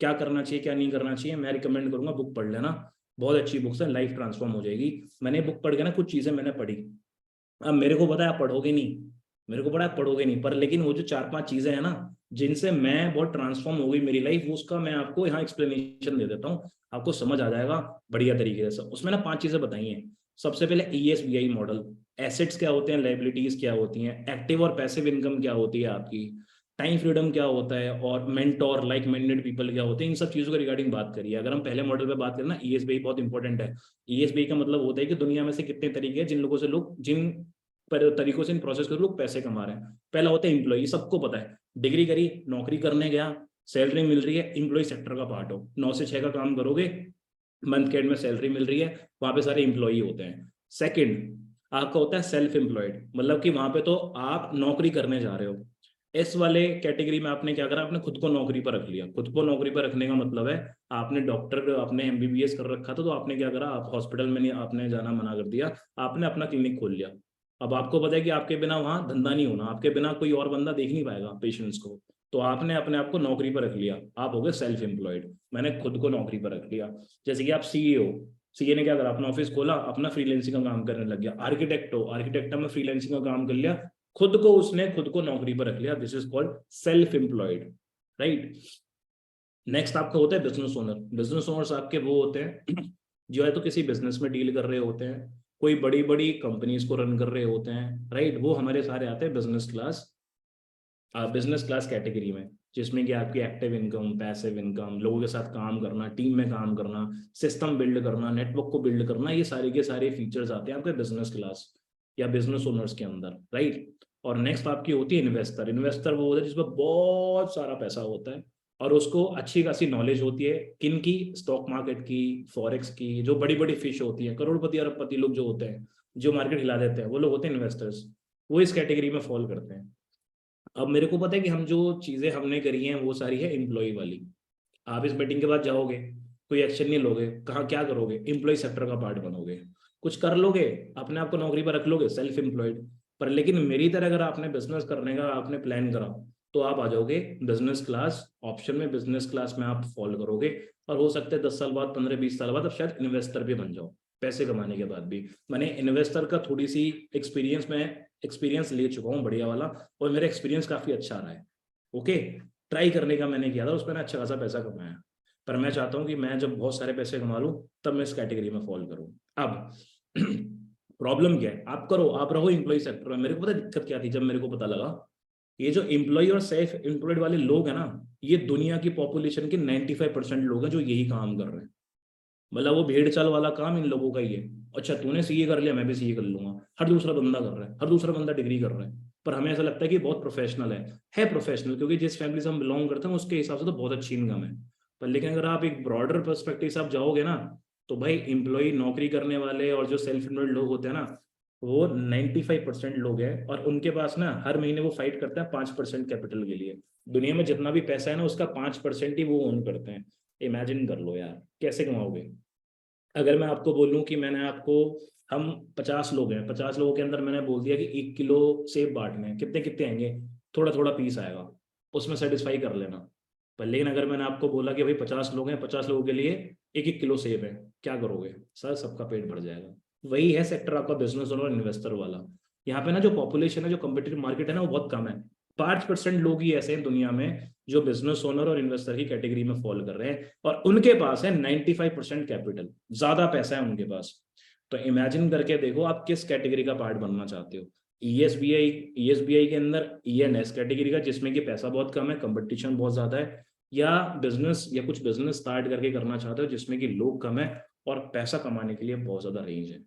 क्या करना चाहिए क्या नहीं करना चाहिए, मैं रिकमेंड करूंगा बुक पढ़ लेना। बहुत अच्छी बुक्स है, लाइफ ट्रांसफॉर्म हो जाएगी। मैंने बुक पढ़ के ना कुछ चीजें मैंने पढ़ी। अब मेरे को पता है आप पढ़ोगे नहीं, मेरे को पता है आप पढ़ोगे नहीं, पर लेकिन वो जो 4-5 चीजें हैं ना, जिनसे मैं बहुत ट्रांसफॉर्म हो गई मेरी लाइफ, वो उसका मैं आपको यहाँ एक्सप्लेनेशन दे देता हूँ, आपको समझ आ जाएगा बढ़िया तरीके से। उसमें ना 5 चीजें बताई हैं। सबसे पहले ESBI मॉडल, एसेट्स क्या होते हैं, लाइबिलिटीज क्या होती हैं, एक्टिव और पैसिव इनकम क्या होती है आपकी, टाइम फ्रीडम क्या होता है, और मेंटोर लाइक माइंडेड पीपल क्या होते हैं, इन सब चीजों के रिगार्डिंग बात करिए। अगर हम पहले मॉडल पे बात करें ना, ESBI बहुत इंपॉर्टेंट है। ESBI का मतलब होता है कि दुनिया में से कितने तरीके हैं जिन लोगों से लोग, जिन पर तरीकों से इन प्रोसेस कर लोग पैसे कमा रहे हैं। पहला होता है एम्प्लॉय, सबको पता है, डिग्री करी, नौकरी करने गया, सैलरी मिल रही है, एम्प्लॉय सेक्टर का पार्ट हो, 9 से 6 का काम करोगे, मंथ के एंड में सैलरी मिल रही है, वहां पे सारे एम्प्लॉय होते हैं। सेकंड आपका होता है सेल्फ एम्प्लॉयड, मतलब कि वहां पे तो आप नौकरी करने जा रहे हो। इस वाले कैटेगरी में आपने क्या करा, आपने खुद को नौकरी पर रख लिया। खुद को नौकरी पर रखने का मतलब है, आपने डॉक्टर, आपने MBBS कर रखा था, तो आपने क्या करा, आप हॉस्पिटल में नहीं आपने जाना मना कर दिया, आपने अपना क्लिनिक खोल लिया। अब आपको पता है कि आपके बिना वहां धंधा नहीं होना, आपके बिना कोई और बंदा देख नहीं पाएगा पेशेंट्स को, तो आपने अपने आप को नौकरी पर रख लिया, आप हो गए सेल्फ एम्प्लॉयड। मैंने खुद को नौकरी पर रख लिया। जैसे कि आप CEO, सीए ने क्या करा, अपना ऑफिस खोला, अपना फ्रीलैंसिंग का काम करने लग गया। आर्किटेक्ट हो, आर्किटेक्ट में फ्रीलैंसिंग का काम कर लिया, खुद को उसने खुद को नौकरी पर रख लिया। This is called self employed, right. Next आपका होता है बिजनेस ओनर। बिजनेस ओनर्स आपके वो होते हैं जो है तो किसी बिजनेस में डील कर रहे होते हैं, कोई बड़ी बड़ी कंपनीज को रन कर रहे होते हैं, राइट। वो हमारे सारे आते हैं बिजनेस क्लास कैटेगरी में, जिसमें कि आपकी एक्टिव इनकम, पैसिव इनकम, लोगों के साथ काम करना, टीम में काम करना, सिस्टम बिल्ड करना, नेटवर्क को बिल्ड करना, ये सारे के सारे फीचर्स आते हैं आपके बिजनेस क्लास या बिजनेस ओनर्स के अंदर, राइट। और नेक्स्ट आपकी होती है इन्वेस्टर। इन्वेस्टर वो होता है जिसमें बहुत सारा पैसा होता है और उसको अच्छी खासी नॉलेज होती है, किन की, स्टॉक मार्केट की, फॉरेक्स की, जो बड़ी बड़ी फिश होती है, करोड़पति अरबपति लोग जो होते हैं, जो मार्केट हिला देते हैं, वो लोग होते हैं इन्वेस्टर्स। वो इस कैटेगरी में फॉल करते हैं। अब मेरे को पता है कि हम जो चीजें हमने करी हैं वो सारी है एम्प्लॉय वाली। आप इस मीटिंग के बाद जाओगे, कोई एक्शन नहीं लोगे, कहाँ क्या करोगे, एम्प्लॉय सेक्टर का पार्ट बनोगे, कुछ कर लोगे, अपने आप को नौकरी पर रख लोगे, सेल्फ एम्प्लॉयड। पर लेकिन मेरी तरह अगर आपने बिजनेस करने का आपने प्लान करा, तो आप आ जाओगे बिजनेस क्लास ऑप्शन में, बिजनेस क्लास में आप फॉलो करोगे। और हो सकता है 10 साल बाद, 15-20 साल बाद, अब शायद इन्वेस्टर भी बन जाओ पैसे कमाने के बाद भी। मैंने इन्वेस्टर का थोड़ी सी एक्सपीरियंस में एक्सपीरियंस ले चुका हूँ बढ़िया वाला, और मेरा एक्सपीरियंस काफी अच्छा रहा है। ओके, ट्राई करने का मैंने किया था, उसमें अच्छा खासा पैसा कमाया। पर मैं चाहता हूँ कि मैं जब बहुत सारे पैसे कमा लूँ तब मैं इस कैटेगरी में फॉल करूँ। अब प्रॉब्लम क्या है, आप करो, आप रहो एम्प्लॉय सेक्टर में। मेरे को पता दिक्कत क्या थी, जब मेरे को पता लगा ये जो एम्प्लॉय और सेल्फ एम्प्लॉयड वाले लोग हैं ना, ये दुनिया की पॉपुलेशन के 95% लोग हैं जो यही काम कर रहे हैं। मतलब वो भेड़ चाल वाला काम इन लोगों का ही है। अच्छा तूने सीए कर लिया, मैं भी सीए कर लूंगा, हर दूसरा बंदा कर रहा है, हर दूसरा बंदा डिग्री कर रहा है। पर हमें ऐसा लगता है कि बहुत प्रोफेशनल है प्रोफेशनल, क्योंकि जिस फैमिली से हम बिलोंग करते हैं उसके हिसाब से तो बहुत अच्छी इनकम है। पर लेकिन अगर आप एक ब्रॉडर पर्सपेक्टिव से आप जाओगे ना, तो भाई एम्प्लॉय, नौकरी करने वाले और जो सेल्फ एम्प्लॉयड लोग होते हैं ना, वो 95% लोग हैं और उनके पास ना हर महीने वो फाइट करता है 5% कैपिटल के लिए। दुनिया में जितना भी पैसा है ना, उसका 5% ही वो ओन करते हैं। इमेजिन कर लो यार, कैसे कमाओगे? अगर मैं आपको बोलूं कि मैंने आपको, हम 50 लोग हैं, 50 लोगों के अंदर मैंने बोल दिया कि 1 किलो सेब बांटने हैं, कितने कितने आएंगे? थोड़ा थोड़ा पीस आएगा, उसमें सेटिस्फाई कर लेना। पर लेकिन अगर मैंने आपको बोला कि भाई 50 लोग हैं, 50 लोगों के लिए 1 1 किलो सेब है, क्या करोगे सर? सबका पेट भर जाएगा। वही है सेक्टर आपका बिजनेस और इन्वेस्टर वाला। यहाँ पे ना जो पॉपुलेशन है, जो कम्पिटिटिव मार्केट है ना, वो बहुत कम है। 5% लोग ही ऐसे हैं दुनिया में जो बिजनेस ओनर और इन्वेस्टर की कैटेगरी में फॉल कर रहे हैं, और उनके पास है 95% कैपिटल, ज्यादा पैसा है उनके पास। तो इमेजिन करके देखो आप किस कैटेगरी का पार्ट बनना चाहते हो। ईएसबीआई के अंदर ईएनएस कैटेगरी का, जिसमें कि पैसा बहुत कम है, कंपटीशन बहुत ज्यादा है, या बिजनेस, या कुछ बिजनेस स्टार्ट करके करना चाहते हो जिसमें कि लोग कम है और पैसा कमाने के लिए बहुत ज्यादा रेंज है।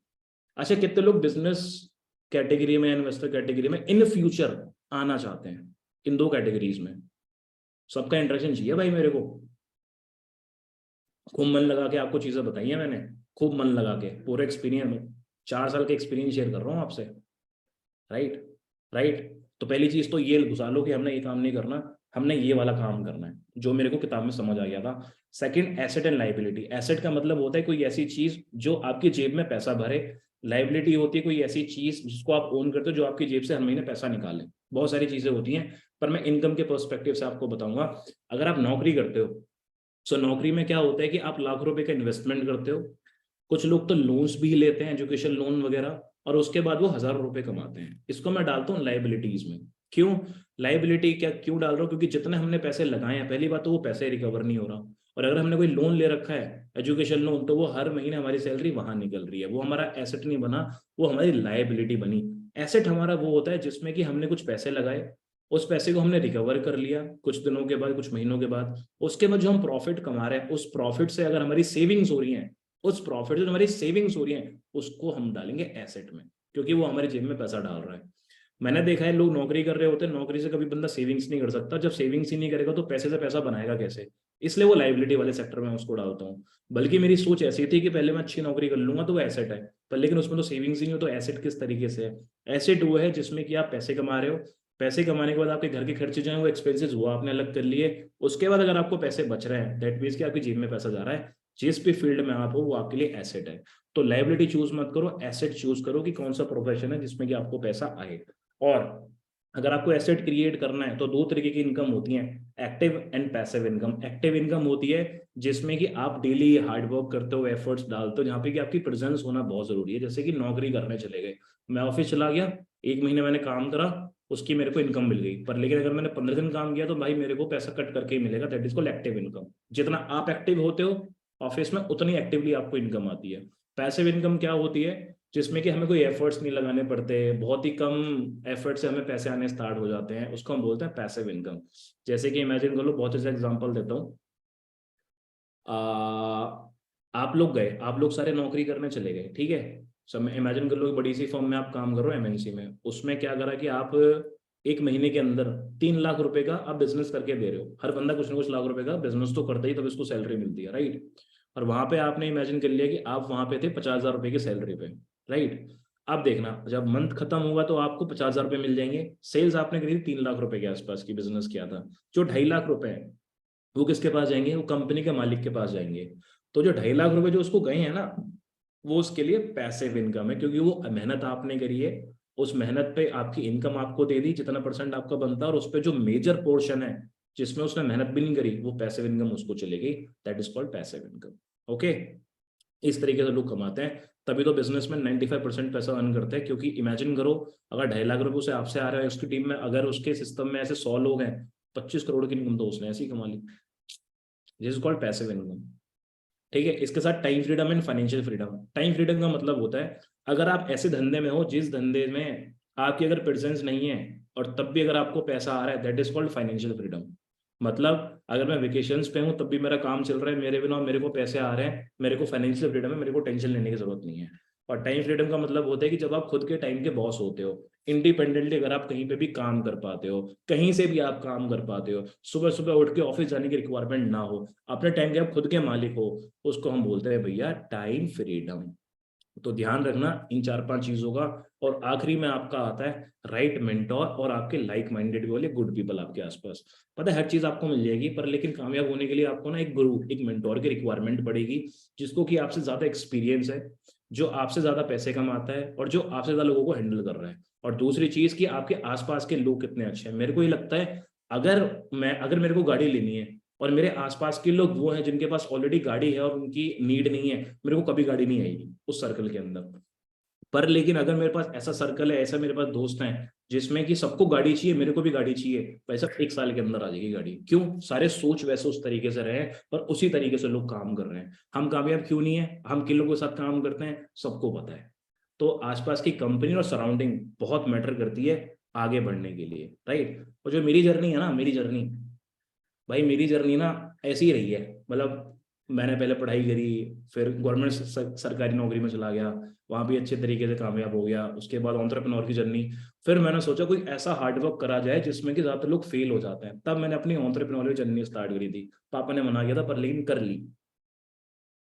अच्छा, कितने लोग बिजनेस कैटेगरी में, इन्वेस्टर कैटेगरी में इन फ्यूचर आना चाहते हैं, इन दो कैटेगरीज में? सबका इंटरेक्शन चाहिए भाई मेरे को। खूब मन लगा के आपको चीजें बताई हैं मैंने, खूब मन लगा के, पूरे एक्सपीरियंस में 4 साल के एक्सपीरियंस शेयर कर रहा हूँ आपसे। Right, right. तो पहली चीज तो ये घुसा लो कि हमने ये काम नहीं करना, हमने ये वाला काम करना है, जो मेरे को किताब में समझ आ गया था। Second, asset and liability. Asset का मतलब होता है कोई ऐसी चीज जो आपकी जेब में पैसा भरे। लाइबिलिटी होती है कोई ऐसी चीज जिसको आप ओन करते हो, जो आपकी जेब से हर महीने पैसा निकाले। बहुत सारी चीजें होती हैं, पर मैं इनकम के पर्सपेक्टिव से आपको बताऊंगा। अगर आप नौकरी करते हो, सो नौकरी में क्या होता है कि आप लाख रुपए का इन्वेस्टमेंट करते हो। कुछ लोग तो लोन्स भी लेते हैं, एजुकेशन लोन वगैरह, और उसके बाद वो हजारों रुपए कमाते हैं। इसको मैं डालता हूँ लाइबिलिटीज में। क्यों लाइबिलिटी, क्या क्यों डाल रहा हूँ? क्योंकि जितने हमने पैसे लगाए हैं, पहली बात तो वो पैसे रिकवर नहीं हो रहा, और अगर हमने कोई लोन ले रखा है एजुकेशन लोन, तो वो हर महीने हमारी सैलरी वहां निकल रही है, वो हमारा एसेट नहीं बना, वो हमारी लाइबिलिटी बनी। एसेट हमारा वो होता है जिसमें कि हमने कुछ पैसे लगाए, उस पैसे को हमने रिकवर कर लिया कुछ दिनों के बाद, कुछ महीनों के बाद, उसके बाद जो हम प्रॉफिट कमा रहे हैं, उस प्रॉफिट से अगर हमारी सेविंग्स हो रही हैं, उस प्रॉफिट से जो हमारी सेविंग्स हो रही हैं, उसको हम डालेंगे एसेट में, क्योंकि वो हमारे जेब में पैसा डाल रहा है। मैंने देखा है लोग नौकरी कर रहे होते हैं, नौकरी से कभी बंदा सेविंग्स नहीं कर सकता। जब सेविंग्स ही नहीं करेगा तो पैसे से पैसा बनाएगा कैसे? इसलिए वो लाइबिलिटी वाले सेक्टर में उसको डालता हूँ। बल्कि मेरी सोच ऐसी थी कि पहले मैं अच्छी नौकरी कर लूंगा तो वो एसेट है, पर लेकिन उसमें तो सेविंग्स ही नहीं हो, तो एसेट किस तरीके से है? एसेट वो है जिसमें कि आप पैसे कमा रहे हो, पैसे कमाने के बाद आपके घर के खर्चे जो है वो एक्सपेंसेस वो आपने अलग कर लिए, उसके बाद अगर आपको पैसे बच रहे हैं, दैट मीन्स कि आपकी जेब में पैसा जा रहा है। जिस भी फील्ड में आप हो वो आपके लिए एसेट है। तो लाइबिलिटी चूज मत करो, एसेट चूज करो कि कौन सा प्रोफेशन है जिसमें कि आपको पैसा आए। और अगर आपको एसेट क्रिएट करना है तो दो तरीके की इनकम होती है, active and passive income. Active income होती है जिसमें कि आप डेली हार्ड वर्क करते हो, एफर्ट्स डालते हो, जहाँ पे कि आपकी प्रेजेंस होना बहुत जरूरी है। जैसे कि नौकरी करने चले गए, मैं ऑफिस चला गया, 1 महीने मैंने काम करा, उसकी मेरे को इनकम मिल गई, पर लेकिन अगर मैंने 15 दिन काम किया तो भाई मेरे को पैसा कट करके ही मिलेगा। That is called active income. जितना आप एक्टिव होते हो ऑफिस में, उतनी एक्टिवली आपको इनकम आती है। पैसिव इनकम क्या होती है? जिसमें कि हमें कोई एफर्ट्स नहीं लगाने पड़ते, बहुत ही कम एफर्ट से हमें पैसे आने स्टार्ट हो जाते हैं, उसको हम बोलते हैं पैसिव इनकम। जैसे कि इमेजिन कर लो, बहुत अच्छा एग्जांपल देता हूँ। आप लोग गए, आप लोग सारे नौकरी करने चले गए, ठीक है? सब में इमेजिन कर लो कि बड़ी सी फर्म में आप काम करो, एमएनसी में। उसमें क्या करा कि आप 1 महीने के अंदर 3 लाख रुपए का आप बिजनेस करके दे रहे हो। हर बंदा कुछ ना कुछ लाख रुपए का बिजनेस तो करता ही, तब इसको सैलरी मिलती है, राइट? और वहां पे आपने इमेजिन कर लिया कि आप वहां पे थे 50,000 रुपए की सैलरी पे, राइट? अब देखना, जब मंथ खत्म होगा तो आपको 50,000 रुपए मिल जाएंगे। सेल्स आपने करी 3 लाख रुपए के आसपास की बिजनेस किया था। जो 2.5 लाख रुपए है वो किसके पास जाएंगे? वो कंपनी के मालिक के पास जाएंगे। तो जो 2.5 लाख रुपए जो उसको गए हैं ना, वो उसके लिए पैसिव इनकम है, क्योंकि वो मेहनत आपने करी है, उस मेहनत पे आपकी इनकम आपको दे दी जितना परसेंट आपका बनता है, और उस पर जो मेजर पोर्शन है जिसमें उसने मेहनत भी नहीं करी, वो पैसिव इनकम उसको चलेगी। That is called passive income. Okay, इस तरीके से लोग कमाते हैं। तभी तो बिजनेस में 95% पैसा अर्न करते हैं। क्योंकि इमेजिन करो, अगर 2.5 लाख रुपए उसे आपसे आ रहा है, उसकी टीम में अगर उसके सिस्टम में ऐसे 100 लोग हैं, 25 करोड़ की इनकम तो उसने ऐसी कमा ली। This is called passive income. ठीक है, इसके साथ time freedom and financial freedom. Time freedom का मतलब होता है, अगर आप ऐसे धंधे में हो जिस धंधे में आपकी अगर प्रेजेंस नहीं है और तब भी अगर आपको पैसा आ रहा है, that is called financial freedom. मतलब अगर मैं वेकेशंस पे हूँ तब भी मेरा काम चल रहा है मेरे बिना, मेरे को पैसे आ रहे हैं, मेरे को फाइनेंशियल फ्रीडम है, मेरे को टेंशन लेने की जरूरत नहीं है। और टाइम फ्रीडम का मतलब होता है कि जब आप खुद के टाइम के बॉस होते हो। इंडिपेंडेंटली अगर आप कहीं पे भी काम कर पाते हो, कहीं से भी आप काम कर पाते हो, सुबह सुबह उठ के ऑफिस जाने की रिक्वायरमेंट ना हो, अपने टाइम के आप खुद के मालिक हो, उसको हम बोलते हैं भैया टाइम फ्रीडम। तो ध्यान रखना इन 4-5 चीजों का। और आखिरी में आपका आता है राइट मेंटोर और आपके लाइक माइंडेड वाले गुड पीपल आपके आसपास। पता है हर चीज आपको मिल जाएगी, पर लेकिन कामयाब होने के लिए आपको ना एक गुरु, एक मेंटोर की रिक्वायरमेंट पड़ेगी, जिसको कि आपसे ज्यादा एक्सपीरियंस है, जो आपसे ज्यादा पैसे कमाता है और जो आपसे ज्यादा लोगों को हैंडल कर रहा है। और दूसरी चीज कि आपके आसपास के लोग कितने अच्छे हैं। मेरे को ये लगता है अगर मेरे को गाड़ी लेनी है और मेरे आसपास के लोग वो हैं जिनके पास ऑलरेडी गाड़ी है और उनकी नीड नहीं है, मेरे को कभी गाड़ी नहीं आएगी उस सर्कल के अंदर। पर लेकिन अगर मेरे पास ऐसा सर्कल है, ऐसा मेरे पास दोस्त हैं जिसमें कि सबको गाड़ी चाहिए, मेरे को भी गाड़ी चाहिए, वैसा 1 साल के अंदर आ जाएगी गाड़ी। क्यों? सारे सोच वैसे उस तरीके से रहे और उसी तरीके से लोग काम कर रहे हैं। हम कामयाब क्यों नहीं है? हम किन लोगों के साथ काम करते हैं सबको पता है। तो आसपास की कंपनी और सराउंडिंग बहुत मैटर करती है आगे बढ़ने के लिए, राइट। और जो मेरी जर्नी है ना, मेरी जर्नी भाई, मेरी जर्नी ना ऐसी ही रही है। मतलब मैंने पहले पढ़ाई करी, फिर गवर्नमेंट सरकारी नौकरी में चला गया, वहां भी अच्छे तरीके से कामयाब हो गया। उसके बाद एंटरप्रेन्योर की जर्नी, फिर मैंने सोचा कोई ऐसा हार्डवर्क करा जाए जिसमें कि ज्यादातर लोग फेल हो जाते हैं, तब मैंने अपनी एंटरप्रेन्योर जर्नी स्टार्ट करी थी। पापा ने मना किया था पर लेकिन कर ली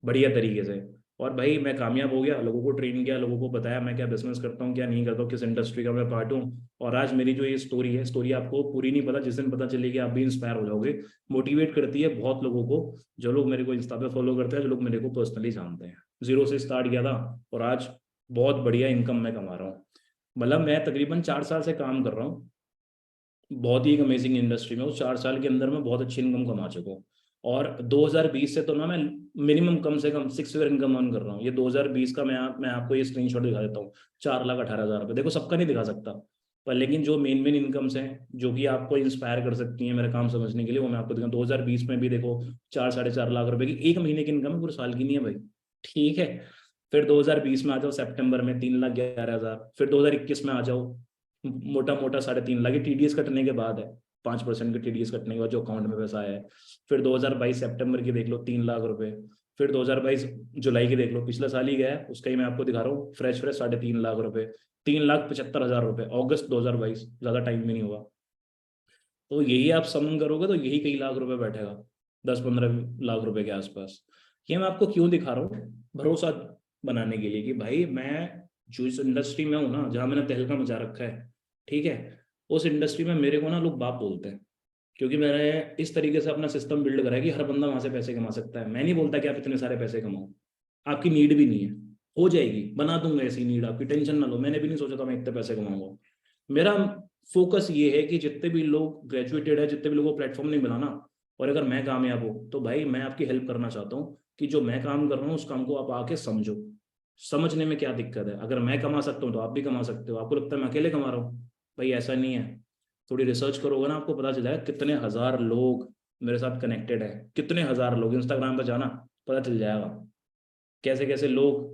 बढ़िया तरीके से। और भाई मैं कामयाब हो गया, लोगों को ट्रेन किया, लोगों को बताया मैं क्या बिजनेस करता हूँ क्या नहीं करता हूँ, किस इंडस्ट्री का मैं पार्ट हूँ। और आज मेरी जो ये स्टोरी है, स्टोरी आपको पूरी नहीं पता, जिस दिन पता चलेगी आप भी इंस्पायर हो जाओगे। मोटिवेट करती है बहुत लोगों को, जो लोग मेरे को इंस्टा पे फॉलो करते हैं, जो लोग मेरे को पर्सनली जानते हैं। जीरो से स्टार्ट किया था और आज बहुत बढ़िया इनकम मैं कमा रहा हूँ। मतलब मैं तकरीबन 4 साल से काम कर रहा हूँ, बहुत ही एक अमेजिंग इंडस्ट्री में। उस 4 साल के अंदर मैं बहुत अच्छी इनकम कमा चुका हूँ। और 2020 से तो ना मैं मिनिमम कम से कम 6 फिगर इनकम अर्न कर रहा हूँ। ये 2020 का मैं आपको ये स्क्रीनशॉट दिखा देता हूँ। 4,18,000 रुपये। देखो सबका नहीं दिखा सकता, पर लेकिन जो मेन मेन इनकम्स हैं जो कि आपको इंस्पायर कर सकती हैं मेरा काम समझने के लिए, वो मैं आपको दिखाऊँ। 2020 में भी देखो 4-4.5 लाख रुपए की एक महीने की इनकम है, पूरे साल की नहीं है भाई, ठीक है। फिर 2020 में आ जाओ सितंबर में 3,11,000। फिर 2021 में आ जाओ मोटा मोटा 3.5 लाख, टीडीएस कटने के बाद है, 5% के टीडीएस कटने के बाद जो अकाउंट में पैसा आया है। फिर 2022 सितंबर की देख लो 3 लाख रुपए। फिर 2022 जुलाई की देख लो, पिछला साल ही गया है, उसका ही मैं आपको दिखा रहा हूँ, फ्रेश फ्रेश 3.5 लाख रुपए, 3,75,000 रुपए अगस्त 2022, ज्यादा टाइम भी नहीं हुआ। तो यही आप समन करोगे तो यही कई लाख रुपए बैठेगा, 10-15 लाख रुपए के आसपास। ये मैं आपको क्यों दिखा रहा हूँ? भरोसा बनाने के लिए कि भाई मैं जो इस इंडस्ट्री में हूँ ना, जहाँ मैंने तहलका मचा रखा है, ठीक है, उस इंडस्ट्री में मेरे को ना लोग बाप बोलते हैं, क्योंकि मैंने इस तरीके से अपना सिस्टम बिल्ड करा है कि हर बंदा वहां से पैसे कमा सकता है। मैं नहीं बोलता कि आप इतने सारे पैसे कमाओ, आपकी नीड भी नहीं है, हो जाएगी, बना दूंगा ऐसी नीड आपकी, टेंशन ना लो। मैंने भी नहीं सोचा था मैं इतने पैसे कमाऊंगा। मेरा फोकस ये है कि जितने भी लोग ग्रेजुएटेड है, जितने भी लोगों को प्लेटफॉर्म नहीं बनाना, और अगर मैं कामयाब हूँ तो भाई मैं आपकी हेल्प करना चाहता हूँ कि जो मैं काम कर रहा हूँ उस काम को आप आके समझो। समझने में क्या दिक्कत है? अगर मैं कमा सकता हूँ तो आप भी कमा सकते हो। आपको लगता है मैं अकेले कमा रहा हूँ? भाई ऐसा नहीं है। थोड़ी रिसर्च करोगे ना, आपको पता चल जाएगा कितने हजार लोग मेरे साथ कनेक्टेड है, कितने हजार लोग। इंस्टाग्राम पर जाना, पता चल जाएगा कैसे कैसे लोग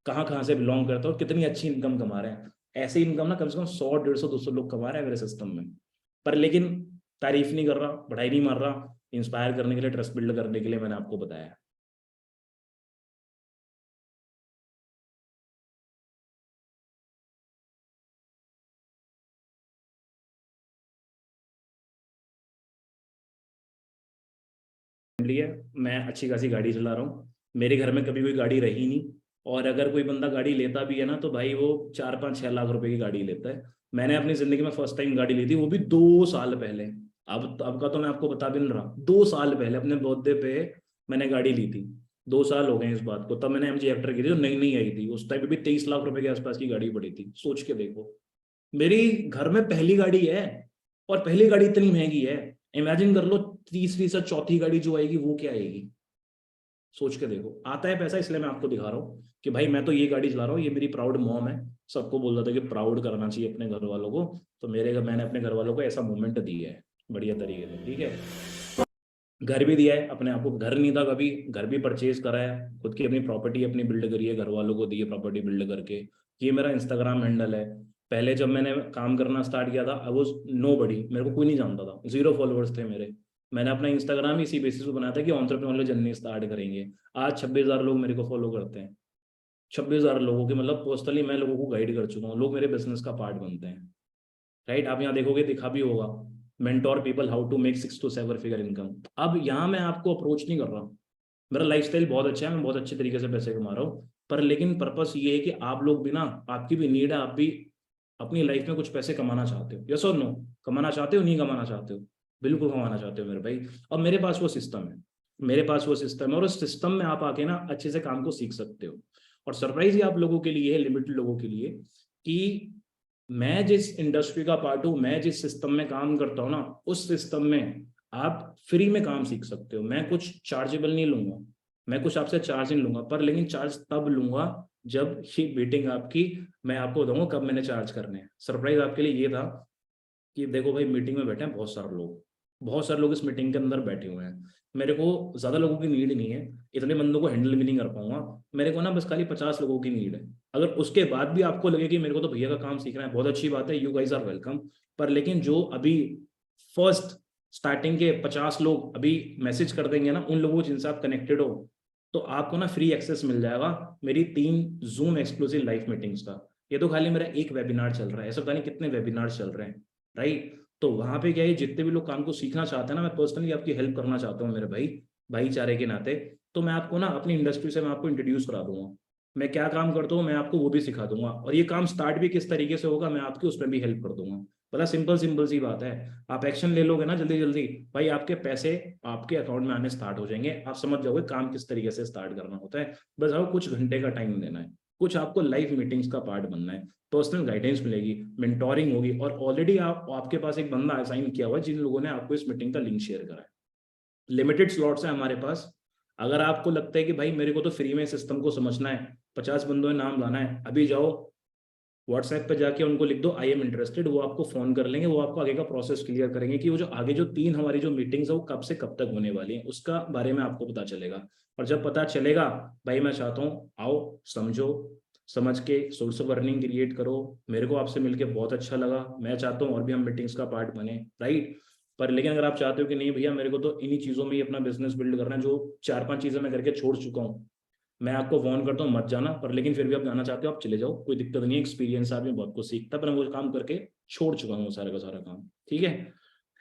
कहाँ कहाँ से बिलोंग करते हैं और कितनी अच्छी इनकम कमा रहे हैं। ऐसी इनकम ना कम से कम 100, 150, 200 लोग कमा रहे हैं मेरे सिस्टम में। पर लेकिन तारीफ नहीं कर रहा, बढ़ाई नहीं मार रहा, इंस्पायर करने के लिए, ट्रस्ट बिल्ड करने के लिए मैंने आपको बताया। है मैं अच्छी खासी गाड़ी चला रहा हूँ, मेरे घर में कभी कोई गाड़ी रही नहीं। और अगर कोई बंदा गाड़ी लेता भी है ना, तो भाई वो 4-5-6 लाख रुपए की गाड़ी लेता है। मैंने अपनी जिंदगी में फर्स्ट टाइम गाड़ी ली थी, वो भी 2 साल पहले। अब का तो मैं आपको बता भी नहीं रहा, 2 साल पहले अपने बर्थडे पे मैंने गाड़ी ली थी। 2 साल हो गए इस बात को। तब मैंने एमजी हेक्टर की थी, जो नई नई आई थी, उस टाइम पे भी 23 लाख रुपए के आसपास की गाड़ी पड़ी थी। सोच के देखो, मेरी घर में पहली गाड़ी है, और पहली गाड़ी इतनी महंगी है। इमेजिन कर लो तीसरी से चौथी गाड़ी जो आएगी वो क्या आएगी। सोच के देखो, आता है पैसा, इसलिए मैं आपको दिखा रहा हूँ कि भाई मैं तो ये गाड़ी चला रहा हूँ, ये मेरी प्राउड मॉम है। सबको बोल रहा था कि प्राउड करना चाहिए अपने घर वालों को, तो मैंने अपने घर वालों को ऐसा मोमेंट दिया है बढ़िया तरीके से, ठीक है। घर भी दिया है अपने आप को, घर नहीं था कभी, घर भी परचेज करा है, खुद की अपनी प्रॉपर्टी अपनी बिल्ड करी है, घर वालों को दी है प्रॉपर्टी बिल्ड करके। ये मेरा इंस्टाग्राम हैंडल है। पहले जब मैंने काम करना स्टार्ट किया था, आई वॉज नो बडी, मेरे को कोई नहीं जानता था, 0 फॉलोअर्स थे मेरे। मैंने अपना इंस्टाग्राम इसी बेसिस पे बनाया था कि एंटरप्रेन्योर जर्नी स्टार्ट करेंगे। आज 26,000 लोग मेरे को फॉलो करते हैं। 26,000 लोगों के, मतलब पर्सनली मैं लोगों को गाइड कर चुका हूँ, लोग मेरे बिजनेस का पार्ट बनते हैं। राइट। आप यहाँ देखोगे दिखा भी होगा, mentor people how to make 6 to 7 figure income. अब यहाँ मैं आपको अप्रोच नहीं कर रहा हूँ, मेरा लाइफस्टाइल बहुत अच्छा है, मैं बहुत अच्छे तरीके से पैसे कमा रहा हूँ, पर लेकिन पर्पस ये है कि आप लोग भी ना, आपकी भी नीड है, आप भी अपनी लाइफ में कुछ पैसे कमाना चाहते हो, यस और नो? कमाना चाहते हो, नहीं कमाना चाहते हो? बिल्कुल कमाना चाहते हो मेरे भाई। और मेरे पास वो सिस्टम है, मेरे पास वो सिस्टम है, और उस सिस्टम में आप आके ना अच्छे से काम को सीख सकते हो। और सरप्राइज ही आप लोगों के लिए है, लिमिटेड लोगों के लिए, कि मैं जिस इंडस्ट्री का पार्ट हूँ, मैं जिस सिस्टम में काम करता हूँ ना, उस सिस्टम में आप फ्री में काम सीख सकते हो। मैं कुछ चार्जेबल नहीं लूंगा, मैं कुछ आपसे चार्ज नहीं लूंगा, पर लेकिन चार्ज तब लूंगा जब ये मीटिंग आपकी, मैं आपको बताऊंगा कब मैंने चार्ज करने हैं। सरप्राइज आपके लिए ये था कि देखो भाई, मीटिंग में बैठे हैं बहुत सारे लोग, बहुत सारे लोग इस मीटिंग के अंदर बैठे हुए हैं, मेरे को ज्यादा लोगों की नीड नहीं है, इतने बंदों को हैंडल भी नहीं कर पाऊंगा, मेरे को ना बस खाली 50 लोगों की नीड है। अगर उसके बाद भी आपको लगे कि मेरे को तो भैया का काम सीखना है, बहुत अच्छी बात है, यू गाइस आर वेलकम। पर लेकिन जो अभी फर्स्ट स्टार्टिंग के 50 लोग अभी मैसेज कर देंगे ना, उन लोगों जिनसे आप कनेक्टेड हो, तो आपको ना फ्री एक्सेस मिल जाएगा मेरी 3 जूम एक्सक्लूसिव लाइव मीटिंग्स का। ये तो खाली मेरा एक वेबिनार चल रहा है, ऐसा पता नहीं कितने वेबिनार चल रहे हैं, राइट। तो वहां पे क्या है, जितने भी लोग काम को सीखना चाहते हैं ना, मैं पर्सनली आपकी हेल्प करना चाहता हूँ मेरे भाई, भाईचारे के नाते। तो मैं आपको ना अपनी इंडस्ट्री से मैं आपको इंट्रोड्यूस करा दूंगा, मैं क्या काम करता हूँ मैं आपको वो भी सिखा दूंगा, और ये काम स्टार्ट भी किस तरीके से होगा मैं आपकी उसमें भी हेल्प कर दूंगा। पता, सिंपल सिंपल सी बात है, आप एक्शन ले लोगे ना जल्दी जल्दी, भाई आपके पैसे आपके अकाउंट में आने स्टार्ट हो जाएंगे, आप समझ जाओगे काम किस तरीके से स्टार्ट करना होता है। बस आपको कुछ घंटे का टाइम देना है, कुछ आपको लाइव मीटिंग्स का पार्ट बनना है, पर्सनल गाइडेंस मिलेगी, मेंटोरिंग होगी, और ऑलरेडी आपके पास एक बंदा असाइन किया हुआ है जिन लोगों ने आपको इस मीटिंग का लिंक शेयर करा है। लिमिटेड स्लॉट्स है हमारे पास। अगर आपको लगता है कि भाई मेरे को तो फ्री में सिस्टम को समझना है, 50 बंदों में नाम लाना है, अभी जाओ व्हाट्सएप पे जाके उनको लिख दो आई एम इंटरेस्टेड, वो आपको फोन कर लेंगे, वो आपको आगे का प्रोसेस क्लियर करेंगे कि वो जो आगे जो 3 हमारी जो मीटिंग्स है वो कब से कब तक होने वाली है, उसका बारे में आपको पता चलेगा। और जब पता चलेगा, भाई मैं चाहता हूँ आओ, समझो, समझ के सोर्स ऑफ अर्निंग क्रिएट करो। मेरे को आपसे मिलके बहुत अच्छा लगा, मैं चाहता हूँ और भी हम मीटिंग्स का पार्ट बने, राइट। पर लेकिन अगर आप चाहते हो कि नहीं भैया मेरे को तो इन्हीं चीज़ों में ही अपना बिजनेस बिल्ड करना है, जो 4-5 चीज़ें मैं करके छोड़ चुका हूँ, मैं आपको वार्न करता हूँ मत जाना, पर लेकिन फिर भी आप जाना चाहते हो आप चले जाओ, कोई दिक्कत नहीं है, एक्सपीरियंस आदमी बहुत कुछ सीखता है, पर मैं वो काम करके छोड़ चुका हूँ सारे का सारा काम, ठीक है।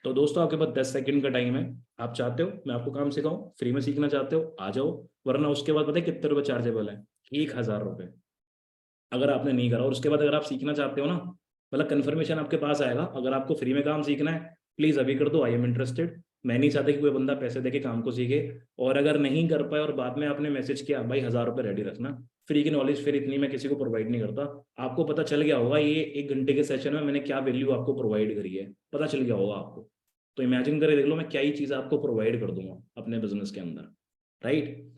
तो दोस्तों आपके पास 10 सेकंड का टाइम है, आप चाहते हो मैं आपको काम सिखाऊं, फ्री में सीखना चाहते हो आ जाओ, वरना उसके बाद पता है कितने रुपए चार्जेबल है, 1,000 रुपये अगर आपने नहीं करा। और उसके बाद अगर आप सीखना चाहते हो ना, मतलब कंफर्मेशन आपके पास आएगा, अगर आपको फ्री में काम सीखना है प्लीज अभी कर दो आई एम इंटरेस्टेड। मैं नहीं चाहता कि कोई बंदा पैसे देके काम को सीखे, और अगर नहीं कर पाए और बाद में आपने मैसेज किया, भाई 1,000 रुपये रेडी रखना, फ्री की नॉलेज फिर इतनी मैं किसी को प्रोवाइड नहीं करता। आपको पता चल गया होगा ये 1 घंटे के सेशन में मैंने क्या वैल्यू आपको प्रोवाइड करी है, पता चल गया होगा आपको। तो इमेजिन करके देख लो मैं क्या ही चीज़ आपको प्रोवाइड कर दूंगा अपने बिजनेस के अंदर, राइट।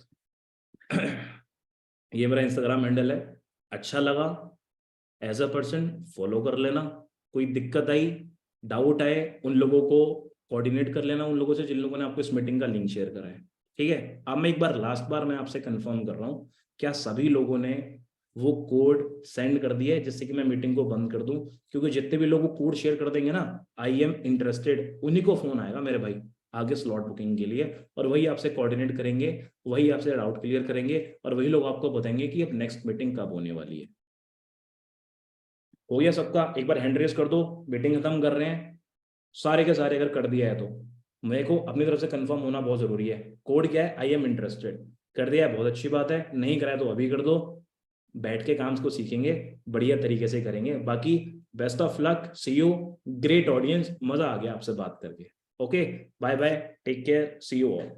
ये मेरा इंस्टाग्राम हैंडल है, अच्छा लगा एज अ पर्सन फॉलो कर लेना, कोई दिक्कत आई, डाउट आए, उन लोगों को कोऑर्डिनेट कर लेना, उन लोगों से जिन लोगों ने आपको इस मीटिंग का लिंक शेयर करा है, ठीक है। अब मैं एक बार लास्ट बार मैं आपसे कंफर्म कर रहा हूँ, क्या सभी लोगों ने वो कोड सेंड कर दिया है जिससे कि मैं मीटिंग को बंद कर दूं? क्योंकि जितने भी लोग वो कोड शेयर कर देंगे ना, आई एम इंटरेस्टेड, उन्हीं को फोन आएगा मेरे भाई आगे स्लॉट बुकिंग के लिए, और वही आपसे कोऑर्डिनेट करेंगे, वही आपसे डाउट क्लियर करेंगे, और वही लोग आपको बताएंगे कि अब नेक्स्ट मीटिंग कब होने वाली है। हो गया सबका? एक बार हैंड रेस कर दो, मीटिंग खत्म कर रहे हैं सारे के सारे, अगर कर दिया है तो मेरे को अपनी तरफ से कंफर्म होना बहुत जरूरी है। कोड क्या है? I am interested. कर दिया है, बहुत अच्छी बात है, नहीं करा है तो अभी कर दो, बैठ के काम को सीखेंगे, बढ़िया तरीके से करेंगे। बाकी best of luck, see you, great audience, मजा आ गया आपसे बात करके। Okay, bye bye, take care, see you all.